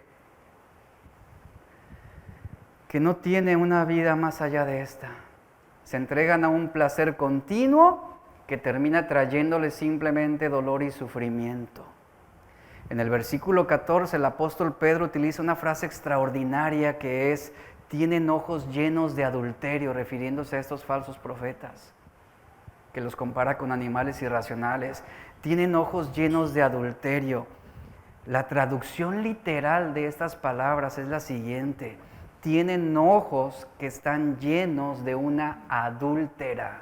no tiene una vida más allá de esta. Se entregan a un placer continuo que termina trayéndole simplemente dolor y sufrimiento. En el versículo 14, el apóstol Pedro utiliza una frase extraordinaria que es: tienen ojos llenos de adulterio, refiriéndose a estos falsos profetas, que los compara con animales irracionales. Tienen ojos llenos de adulterio. La traducción literal de estas palabras es la siguiente: tienen ojos que están llenos de una adúltera.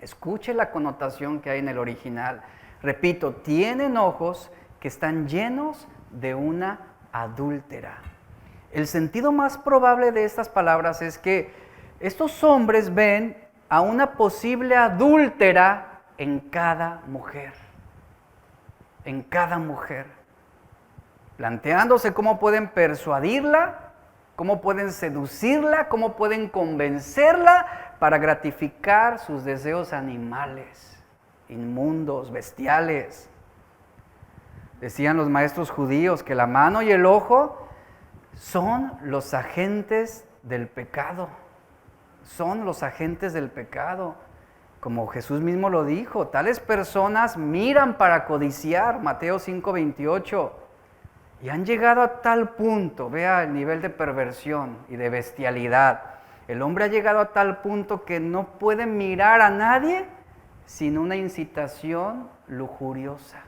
Escuche la connotación que hay en el original. Repito, tienen ojos que están llenos de una adúltera. El sentido más probable de estas palabras es que estos hombres ven a una posible adúltera en cada mujer. En cada mujer. Planteándose cómo pueden persuadirla, cómo pueden seducirla, cómo pueden convencerla para gratificar sus deseos animales, inmundos, bestiales. Decían los maestros judíos que la mano y el ojo son los agentes del pecado. Son los agentes del pecado. Como Jesús mismo lo dijo, tales personas miran para codiciar, Mateo 5:28. Y han llegado a tal punto, vea el nivel de perversión y de bestialidad. El hombre ha llegado a tal punto que no puede mirar a nadie sin una incitación lujuriosa.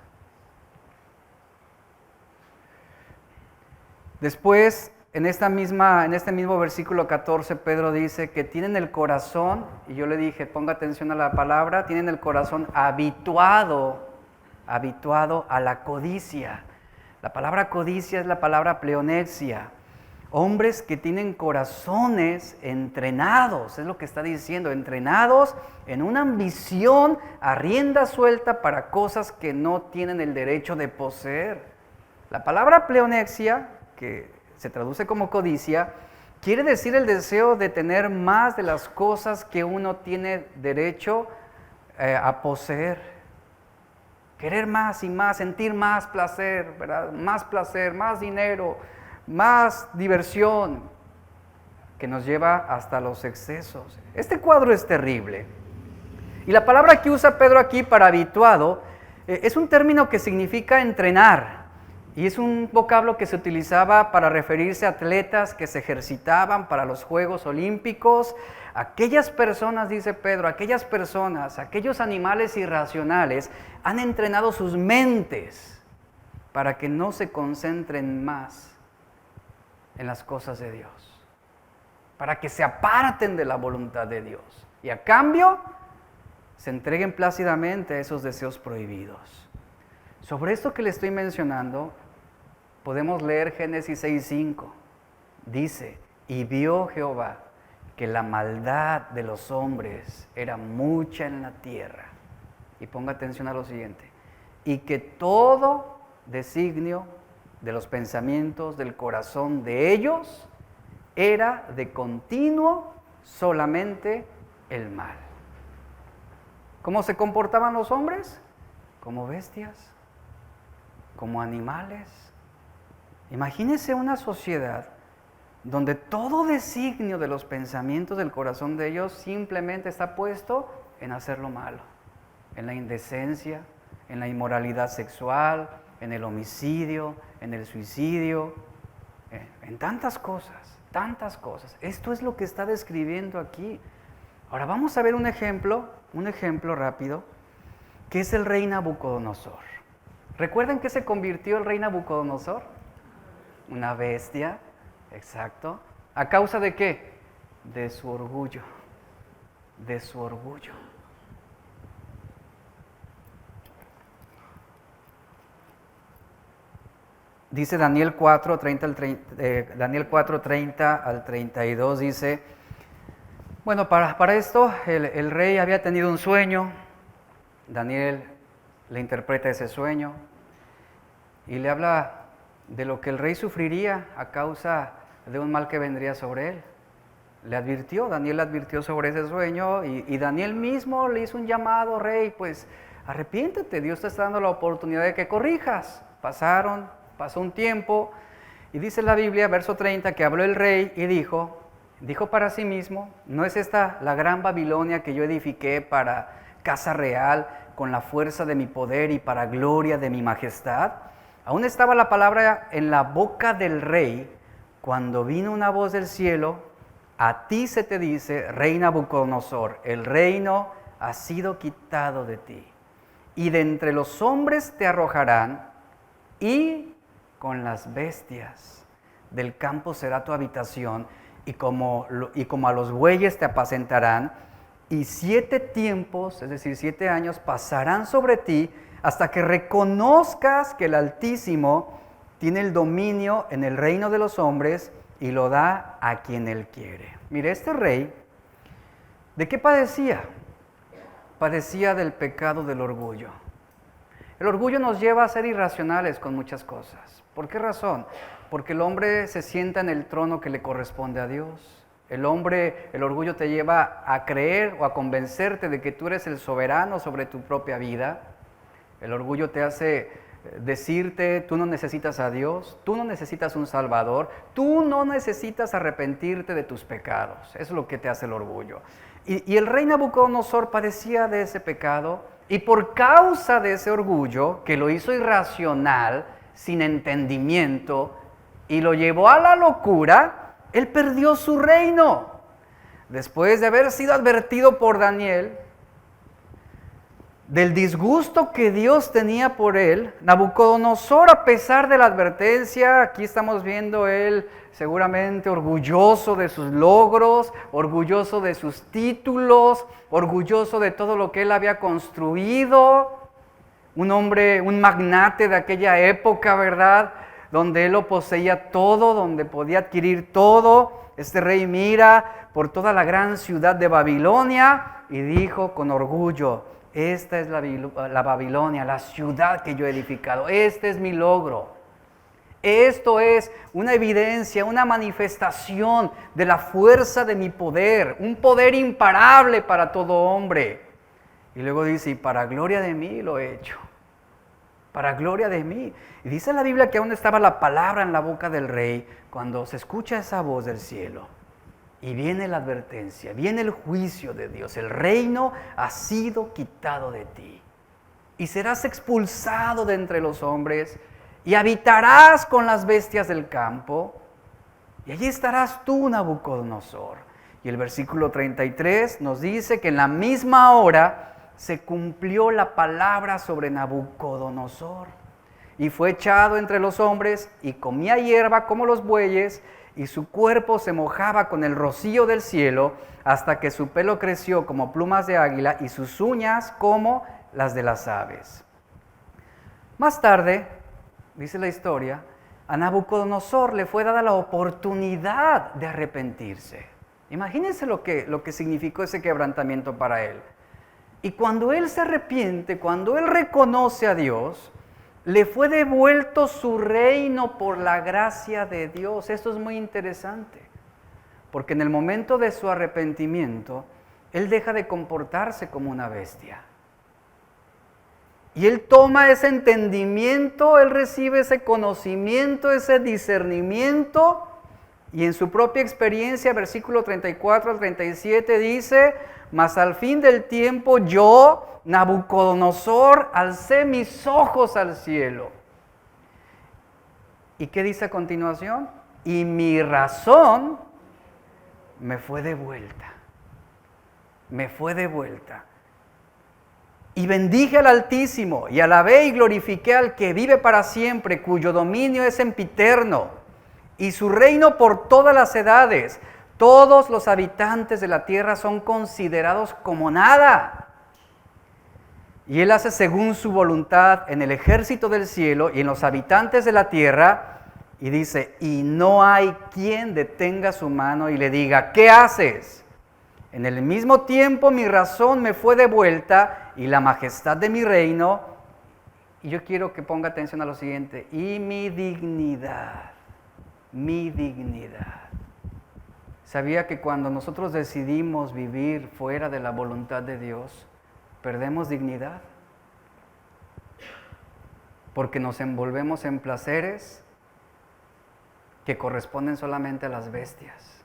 Después, en este mismo versículo 14, Pedro dice que tienen el corazón, y yo le dije, ponga atención a la palabra, tienen el corazón habituado a la codicia. La palabra codicia es la palabra pleonexia. Hombres que tienen corazones entrenados, es lo que está diciendo, entrenados en una ambición a rienda suelta para cosas que no tienen el derecho de poseer. La palabra pleonexia, que se traduce como codicia, quiere decir el deseo de tener más de las cosas que uno tiene derecho a poseer. Querer más y más, sentir más placer, ¿verdad? Más dinero, más diversión, que nos lleva hasta los excesos. Este cuadro es terrible. Y la palabra que usa Pedro aquí para habituado es un término que significa entrenar. Y es un vocablo que se utilizaba para referirse a atletas que se ejercitaban para los Juegos Olímpicos. Aquellas personas, dice Pedro, aquellos animales irracionales han entrenado sus mentes para que no se concentren más en las cosas de Dios, para que se aparten de la voluntad de Dios. Y a cambio, se entreguen plácidamente a esos deseos prohibidos. Sobre esto que le estoy mencionando, podemos leer Génesis 6:5. Dice, y vio Jehová que la maldad de los hombres era mucha en la tierra. Y ponga atención a lo siguiente. Y que todo designio de los pensamientos del corazón de ellos era de continuo solamente el mal. ¿Cómo se comportaban los hombres? Como bestias, como animales. Imagínense una sociedad donde todo designio de los pensamientos del corazón de ellos simplemente está puesto en hacer lo malo, en la indecencia, en la inmoralidad sexual, en el homicidio, en el suicidio, en tantas cosas, tantas cosas. Esto es lo que está describiendo aquí. Ahora vamos a ver un ejemplo rápido, que es el rey Nabucodonosor. ¿Recuerdan qué se convirtió el rey Nabucodonosor? Una bestia, exacto. ¿A causa de qué? De su orgullo, de su orgullo. Dice Daniel 4:30 al 32, dice, bueno, para esto el rey había tenido un sueño. Daniel le interpreta ese sueño y le habla de lo que el rey sufriría a causa de un mal que vendría sobre él. Daniel le advirtió sobre ese sueño y Daniel mismo le hizo un llamado, rey, pues arrepiéntete, Dios te está dando la oportunidad de que corrijas. Pasó un tiempo y dice la Biblia, verso 30, que habló el rey y dijo para sí mismo, ¿no es esta la gran Babilonia que yo edifiqué para casa real con la fuerza de mi poder y para gloria de mi majestad? Aún estaba la palabra en la boca del rey cuando vino una voz del cielo, a ti se te dice, rey Nabucodonosor, el reino ha sido quitado de ti y de entre los hombres te arrojarán y con las bestias del campo será tu habitación y como a los bueyes te apacentarán, y 7 tiempos, es decir, 7 años, pasarán sobre ti hasta que reconozcas que el Altísimo tiene el dominio en el reino de los hombres y lo da a quien Él quiere. Mire, este rey, ¿de qué padecía? Padecía del pecado del orgullo. El orgullo nos lleva a ser irracionales con muchas cosas. ¿Por qué razón? Porque el hombre se sienta en el trono que le corresponde a Dios. El orgullo te lleva a creer o a convencerte de que tú eres el soberano sobre tu propia vida. El orgullo te hace decirte, tú no necesitas a Dios, tú no necesitas un Salvador, tú no necesitas arrepentirte de tus pecados. Eso es lo que te hace el orgullo. Y el rey Nabucodonosor padecía de ese pecado y por causa de ese orgullo, que lo hizo irracional, sin entendimiento, y lo llevó a la locura, él perdió su reino. Después de haber sido advertido por Daniel del disgusto que Dios tenía por él, Nabucodonosor, a pesar de la advertencia, aquí estamos viendo él seguramente orgulloso de sus logros, orgulloso de sus títulos, orgulloso de todo lo que él había construido, un hombre, un magnate de aquella época, ¿verdad?, donde él lo poseía todo, donde podía adquirir todo. Este rey mira por toda la gran ciudad de Babilonia y dijo con orgullo, esta es la Babilonia, la ciudad que yo he edificado, este es mi logro. Esto es una evidencia, una manifestación de la fuerza de mi poder, un poder imparable para todo hombre. Y luego dice, y para gloria de mí lo he hecho, para gloria de mí. Y dice la Biblia que aún estaba la palabra en la boca del rey cuando se escucha esa voz del cielo. Y viene la advertencia, viene el juicio de Dios. El reino ha sido quitado de ti. Y serás expulsado de entre los hombres y habitarás con las bestias del campo. Y allí estarás tú, Nabucodonosor. Y el versículo 33 nos dice que en la misma hora se cumplió la palabra sobre Nabucodonosor. Y fue echado entre los hombres y comía hierba como los bueyes y su cuerpo se mojaba con el rocío del cielo, hasta que su pelo creció como plumas de águila y sus uñas como las de las aves. Más tarde, dice la historia, a Nabucodonosor le fue dada la oportunidad de arrepentirse. Imagínense lo que significó ese quebrantamiento para él. Y cuando él se arrepiente, cuando él reconoce a Dios, le fue devuelto su reino por la gracia de Dios. Esto es muy interesante, porque en el momento de su arrepentimiento, él deja de comportarse como una bestia. Y él toma ese entendimiento, él recibe ese conocimiento, ese discernimiento, y en su propia experiencia, versículo 34 al 37 dice: mas al fin del tiempo yo, Nabucodonosor, alcé mis ojos al cielo. ¿Y qué dice a continuación? Y mi razón me fue devuelta. Me fue devuelta. Y bendije al Altísimo, y alabé y glorifiqué al que vive para siempre, cuyo dominio es sempiterno, y su reino por todas las edades. Todos los habitantes de la tierra son considerados como nada. Y Él hace según su voluntad en el ejército del cielo y en los habitantes de la tierra. Y dice, y no hay quien detenga su mano y le diga, ¿qué haces? En el mismo tiempo mi razón me fue devuelta y la majestad de mi reino. Y yo quiero que ponga atención a lo siguiente. Y mi dignidad. Mi dignidad. ¿Sabía que cuando nosotros decidimos vivir fuera de la voluntad de Dios, perdemos dignidad? Porque nos envolvemos en placeres que corresponden solamente a las bestias.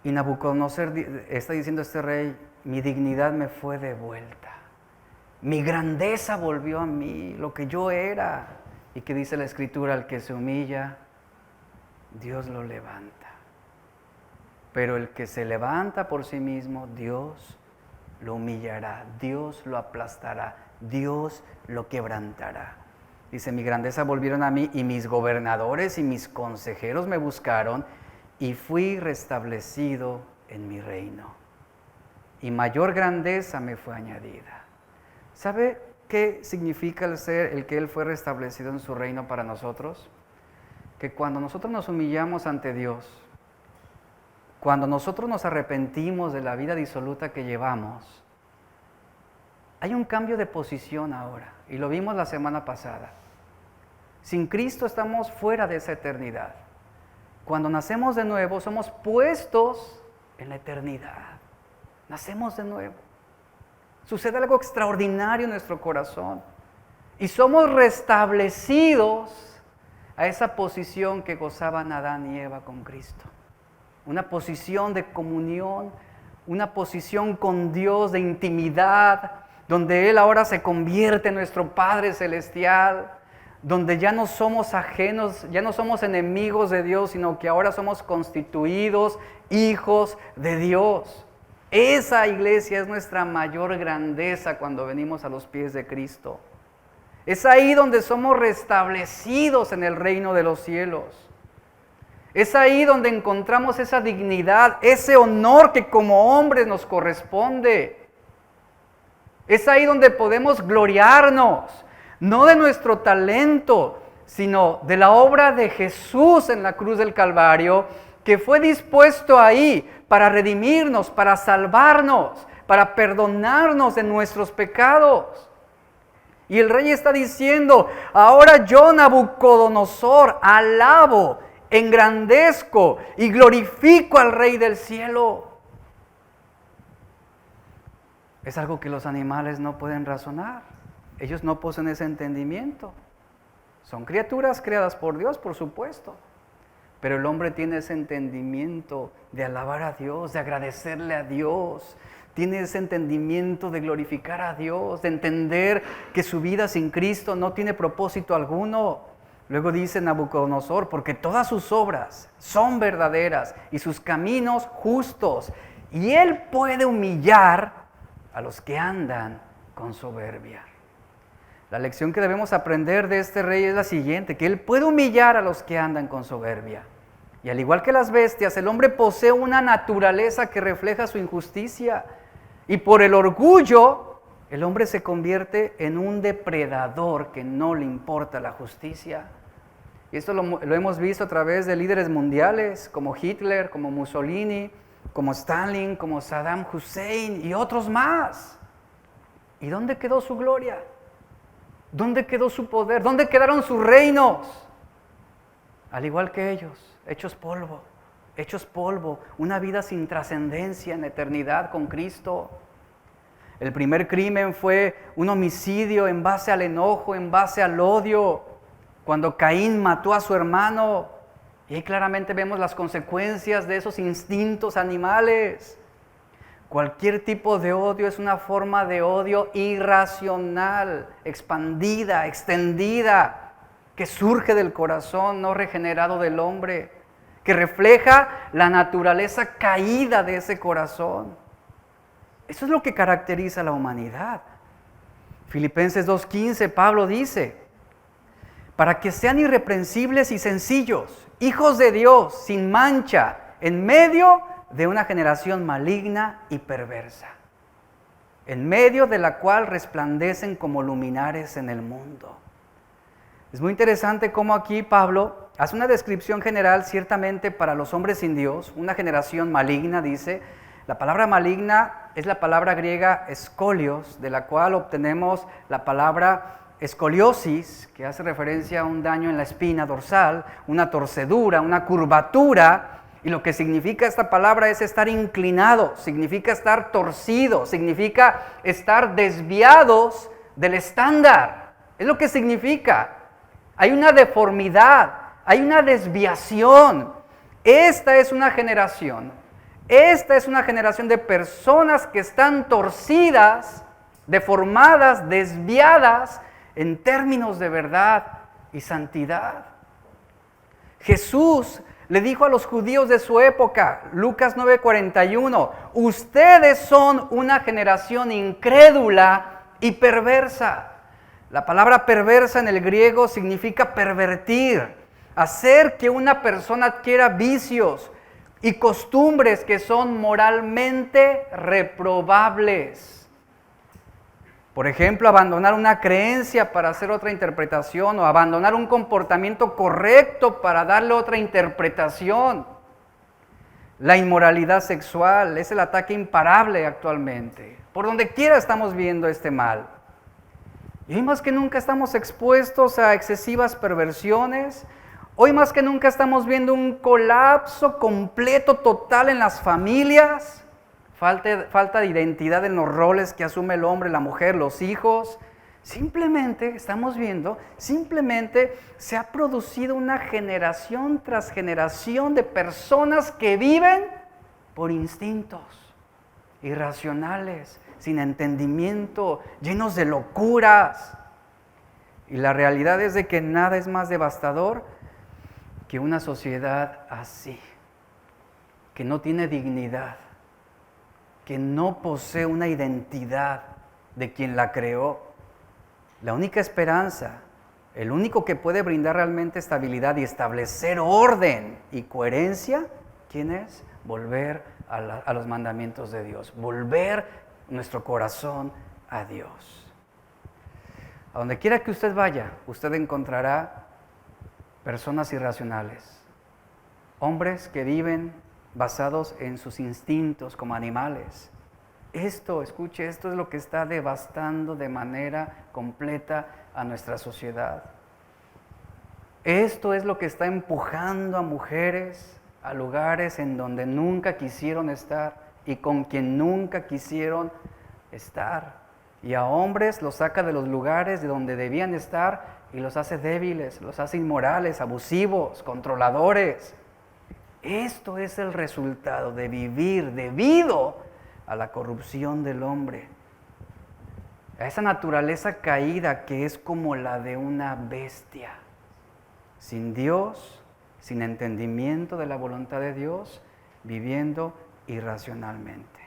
Y Nabucodonosor está diciendo a este rey, mi dignidad me fue devuelta. Mi grandeza volvió a mí, lo que yo era. Y que dice la Escritura, al que se humilla, Dios lo levanta. Pero el que se levanta por sí mismo, Dios lo humillará, Dios lo aplastará, Dios lo quebrantará. Dice, mi grandeza volvieron a mí y mis gobernadores y mis consejeros me buscaron y fui restablecido en mi reino. Y mayor grandeza me fue añadida. ¿Sabe qué significa el que Él fue restablecido en su reino para nosotros? Que cuando nosotros nos humillamos ante Dios, cuando nosotros nos arrepentimos de la vida disoluta que llevamos, hay un cambio de posición ahora, y lo vimos la semana pasada. Sin Cristo estamos fuera de esa eternidad. Cuando nacemos de nuevo, somos puestos en la eternidad. Nacemos de nuevo. Sucede algo extraordinario en nuestro corazón, y somos restablecidos a esa posición que gozaban Adán y Eva con Cristo. Una posición de comunión, una posición con Dios de intimidad, donde Él ahora se convierte en nuestro Padre Celestial, donde ya no somos ajenos, ya no somos enemigos de Dios, sino que ahora somos constituidos hijos de Dios. Esa iglesia es nuestra mayor grandeza cuando venimos a los pies de Cristo. Es ahí donde somos restablecidos en el reino de los cielos. Es ahí donde encontramos esa dignidad, ese honor que como hombres nos corresponde. Es ahí donde podemos gloriarnos, no de nuestro talento, sino de la obra de Jesús en la cruz del Calvario, que fue dispuesto ahí para redimirnos, para salvarnos, para perdonarnos de nuestros pecados. Y el rey está diciendo, ahora yo, Nabucodonosor, alabo, engrandezco y glorifico al Rey del cielo. Es algo que los animales no pueden razonar. Ellos no poseen ese entendimiento. Son criaturas creadas por Dios, por supuesto. Pero el hombre tiene ese entendimiento de alabar a Dios, de agradecerle a Dios. Tiene ese entendimiento de glorificar a Dios, de entender que su vida sin Cristo no tiene propósito alguno. Luego dice Nabucodonosor, porque todas sus obras son verdaderas y sus caminos justos. Y Él puede humillar a los que andan con soberbia. La lección que debemos aprender de este rey es la siguiente, que él puede humillar a los que andan con soberbia. Y al igual que las bestias, el hombre posee una naturaleza que refleja su injusticia. Y por el orgullo, el hombre se convierte en un depredador que no le importa la justicia. Y esto lo hemos visto a través de líderes mundiales como Hitler, como Mussolini, como Stalin, como Saddam Hussein y otros más. ¿Y dónde quedó su gloria? ¿Dónde quedó su poder? ¿Dónde quedaron sus reinos? Al igual que ellos, hechos polvo, una vida sin trascendencia en la eternidad con Cristo. El primer crimen fue un homicidio en base al enojo, en base al odio, cuando Caín mató a su hermano. Y ahí claramente vemos las consecuencias de esos instintos animales. Cualquier tipo de odio es una forma de odio irracional, expandida, extendida, que surge del corazón no regenerado del hombre, que refleja la naturaleza caída de ese corazón. Eso es lo que caracteriza a la humanidad. Filipenses 2:15, Pablo dice, para que sean irreprensibles y sencillos, hijos de Dios, sin mancha, en medio de una generación maligna y perversa, en medio de la cual resplandecen como luminares en el mundo. Es muy interesante cómo aquí Pablo hace una descripción general ciertamente para los hombres sin Dios, una generación maligna, dice. La palabra maligna es la palabra griega escolios, de la cual obtenemos la palabra escoliosis, que hace referencia a un daño en la espina dorsal, una torcedura, una curvatura. Y lo que significa esta palabra es estar inclinado, significa estar torcido, significa estar desviados del estándar. Es lo que significa. Hay una deformidad, hay una desviación. Esta es una generación de personas que están torcidas, deformadas, desviadas en términos de verdad y santidad. Jesús le dijo a los judíos de su época, Lucas 9:41, ustedes son una generación incrédula y perversa. La palabra perversa en el griego significa pervertir, hacer que una persona adquiera vicios y costumbres que son moralmente reprobables. Por ejemplo, abandonar una creencia para hacer otra interpretación o abandonar un comportamiento correcto para darle otra interpretación. La inmoralidad sexual es el ataque imparable actualmente. Por donde quiera estamos viendo este mal. Y hoy más que nunca estamos expuestos a excesivas perversiones. Hoy más que nunca estamos viendo un colapso completo, total en las familias. Falta de identidad en los roles que asume el hombre, la mujer, los hijos. Simplemente se ha producido una generación tras generación de personas que viven por instintos irracionales, sin entendimiento, llenos de locuras. Y la realidad es de que nada es más devastador que una sociedad así, que no tiene dignidad, que no posee una identidad de quien la creó. La única esperanza, el único que puede brindar realmente estabilidad y establecer orden y coherencia, ¿quién es? Volver a los mandamientos de Dios, volver nuestro corazón a Dios. A donde quiera que usted vaya, usted encontrará personas irracionales, hombres que viven basados en sus instintos como animales. Escuche, esto es lo que está devastando de manera completa a nuestra sociedad. Esto es lo que está empujando a mujeres a lugares en donde nunca quisieron estar y con quien nunca quisieron estar. Y a hombres los saca de los lugares de donde debían estar y los hace débiles, los hace inmorales, abusivos, controladores. Esto es el resultado de vivir debido a la corrupción del hombre, a esa naturaleza caída que es como la de una bestia, sin Dios, sin entendimiento de la voluntad de Dios, viviendo irracionalmente.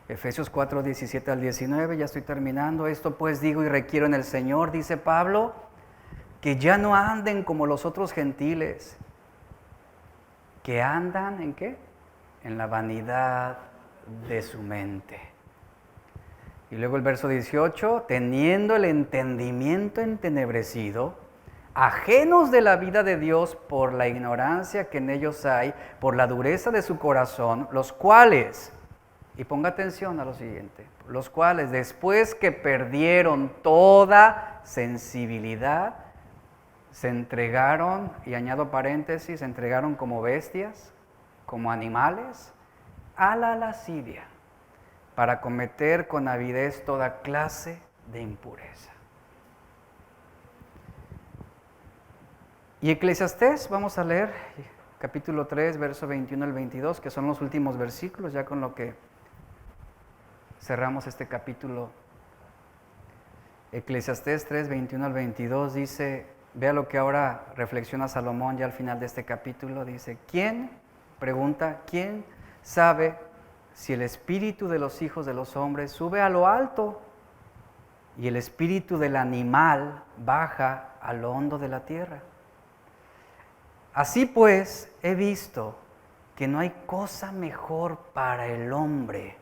Efesios 4, 17 al 19, ya estoy terminando. Esto pues digo y requiero en el Señor, dice Pablo, que ya no anden como los otros gentiles, que andan ¿en qué? En la vanidad de su mente. Y luego el verso 18, teniendo el entendimiento entenebrecido, ajenos de la vida de Dios por la ignorancia que en ellos hay, por la dureza de su corazón, los cuales, y ponga atención a lo siguiente, los cuales después que perdieron toda sensibilidad, se entregaron, y añado paréntesis, se entregaron como bestias, como animales, a la lascivia, para cometer con avidez toda clase de impureza. Y Eclesiastés, vamos a leer capítulo 3, verso 21 al 22, que son los últimos versículos, ya con lo que cerramos este capítulo. Eclesiastés 3, 21 al 22 dice, vea lo que ahora reflexiona Salomón ya al final de este capítulo, dice, ¿quién sabe si el espíritu de los hijos de los hombres sube a lo alto y el espíritu del animal baja a lo hondo de la tierra? Así pues, he visto que no hay cosa mejor para el hombre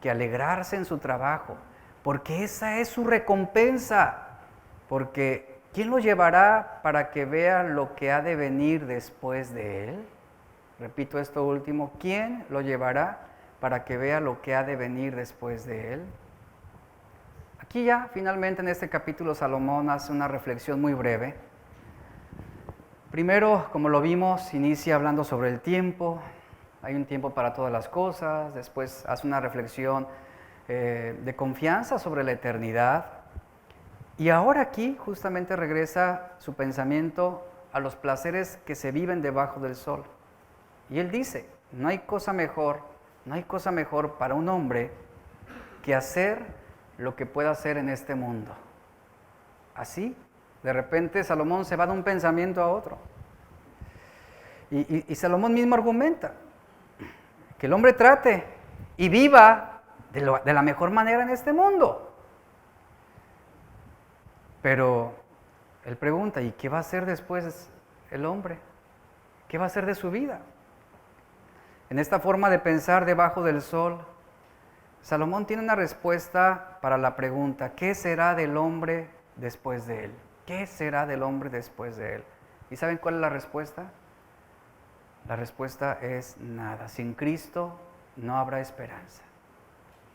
que alegrarse en su trabajo, porque esa es su recompensa. Porque ¿quién lo llevará para que vea lo que ha de venir después de él? Repito esto último, ¿quién lo llevará para que vea lo que ha de venir después de él? Aquí ya, finalmente en este capítulo, Salomón hace una reflexión muy breve. Primero, como lo vimos, inicia hablando sobre el tiempo. Hay un tiempo para todas las cosas. Después hace una reflexión de confianza sobre la eternidad. Y ahora aquí justamente regresa su pensamiento a los placeres que se viven debajo del sol. Y él dice, no hay cosa mejor para un hombre que hacer lo que pueda hacer en este mundo. Así, de repente Salomón se va de un pensamiento a otro. Y Salomón mismo argumenta que el hombre trate y viva de la mejor manera en este mundo. Pero él pregunta, ¿y qué va a hacer después el hombre? ¿Qué va a hacer de su vida? En esta forma de pensar debajo del sol, Salomón tiene una respuesta para la pregunta, ¿qué será del hombre después de él? ¿Qué será del hombre después de él? ¿Y saben cuál es la respuesta? La respuesta es nada. Sin Cristo no habrá esperanza.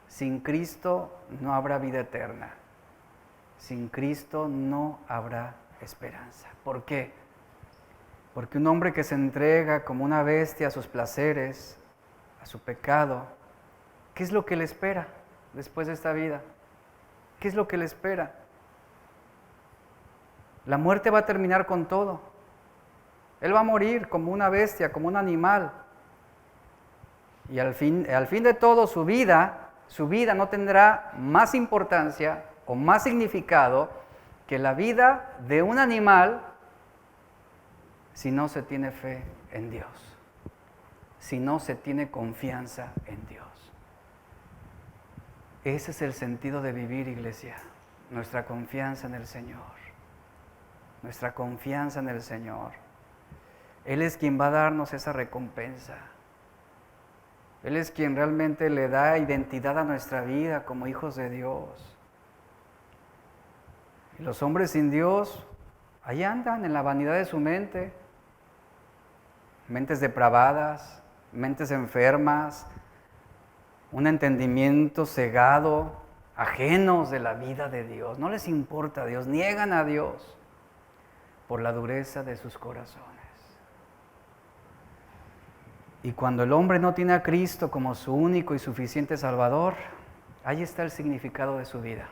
Sin Cristo no habrá vida eterna. Sin Cristo no habrá esperanza. ¿Por qué? Porque un hombre que se entrega como una bestia a sus placeres, a su pecado, ¿qué es lo que le espera después de esta vida? ¿Qué es lo que le espera? La muerte va a terminar con todo. Él va a morir como una bestia, como un animal. Y al fin de todo, su vida no tendrá más importancia o más significado que la vida de un animal si no se tiene fe en Dios, si no se tiene confianza en Dios. Ese es el sentido de vivir, iglesia, nuestra confianza en el Señor, nuestra confianza en el Señor. Él es quien va a darnos esa recompensa. Él es quien realmente le da identidad a nuestra vida como hijos de Dios. Y los hombres sin Dios, ahí andan en la vanidad de su mente. Mentes depravadas, mentes enfermas, un entendimiento cegado, ajenos de la vida de Dios. No les importa a Dios, niegan a Dios por la dureza de sus corazones. Y cuando el hombre no tiene a Cristo como su único y suficiente Salvador, ahí está el significado de su vida.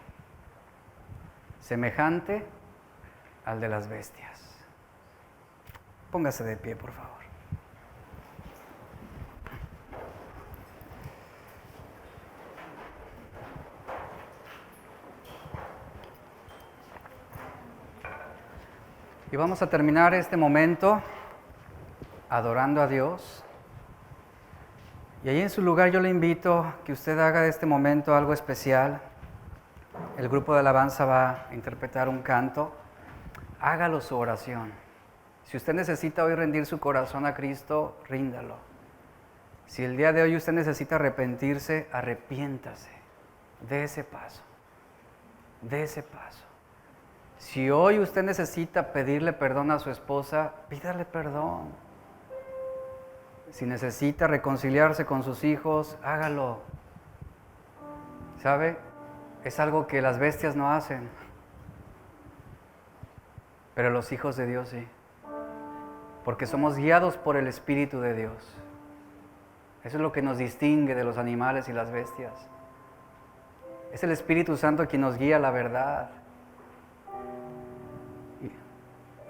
Semejante al de las bestias. Póngase de pie, por favor. Y vamos a terminar este momento adorando a Dios. Y ahí en su lugar yo le invito que usted haga de este momento algo especial. El grupo de alabanza va a interpretar un canto. Hágalo su oración. Si usted necesita hoy rendir su corazón a Cristo, ríndalo. Si el día de hoy usted necesita arrepentirse, arrepiéntase. Dé ese paso. Dé ese paso. Si hoy usted necesita pedirle perdón a su esposa, pídale perdón. Si necesita reconciliarse con sus hijos, hágalo. ¿Sabe? Es algo que las bestias no hacen, pero los hijos de Dios sí, porque somos guiados por el Espíritu de Dios. Eso es lo que nos distingue de los animales y las bestias. Es el Espíritu Santo quien nos guía a la verdad.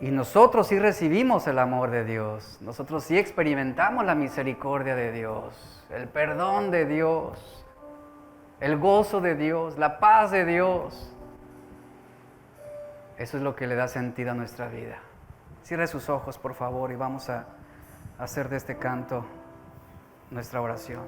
Y nosotros sí recibimos el amor de Dios, nosotros sí experimentamos la misericordia de Dios, el perdón de Dios, el gozo de Dios, la paz de Dios. Eso es lo que le da sentido a nuestra vida. Cierre sus ojos, por favor, y vamos a hacer de este canto nuestra oración.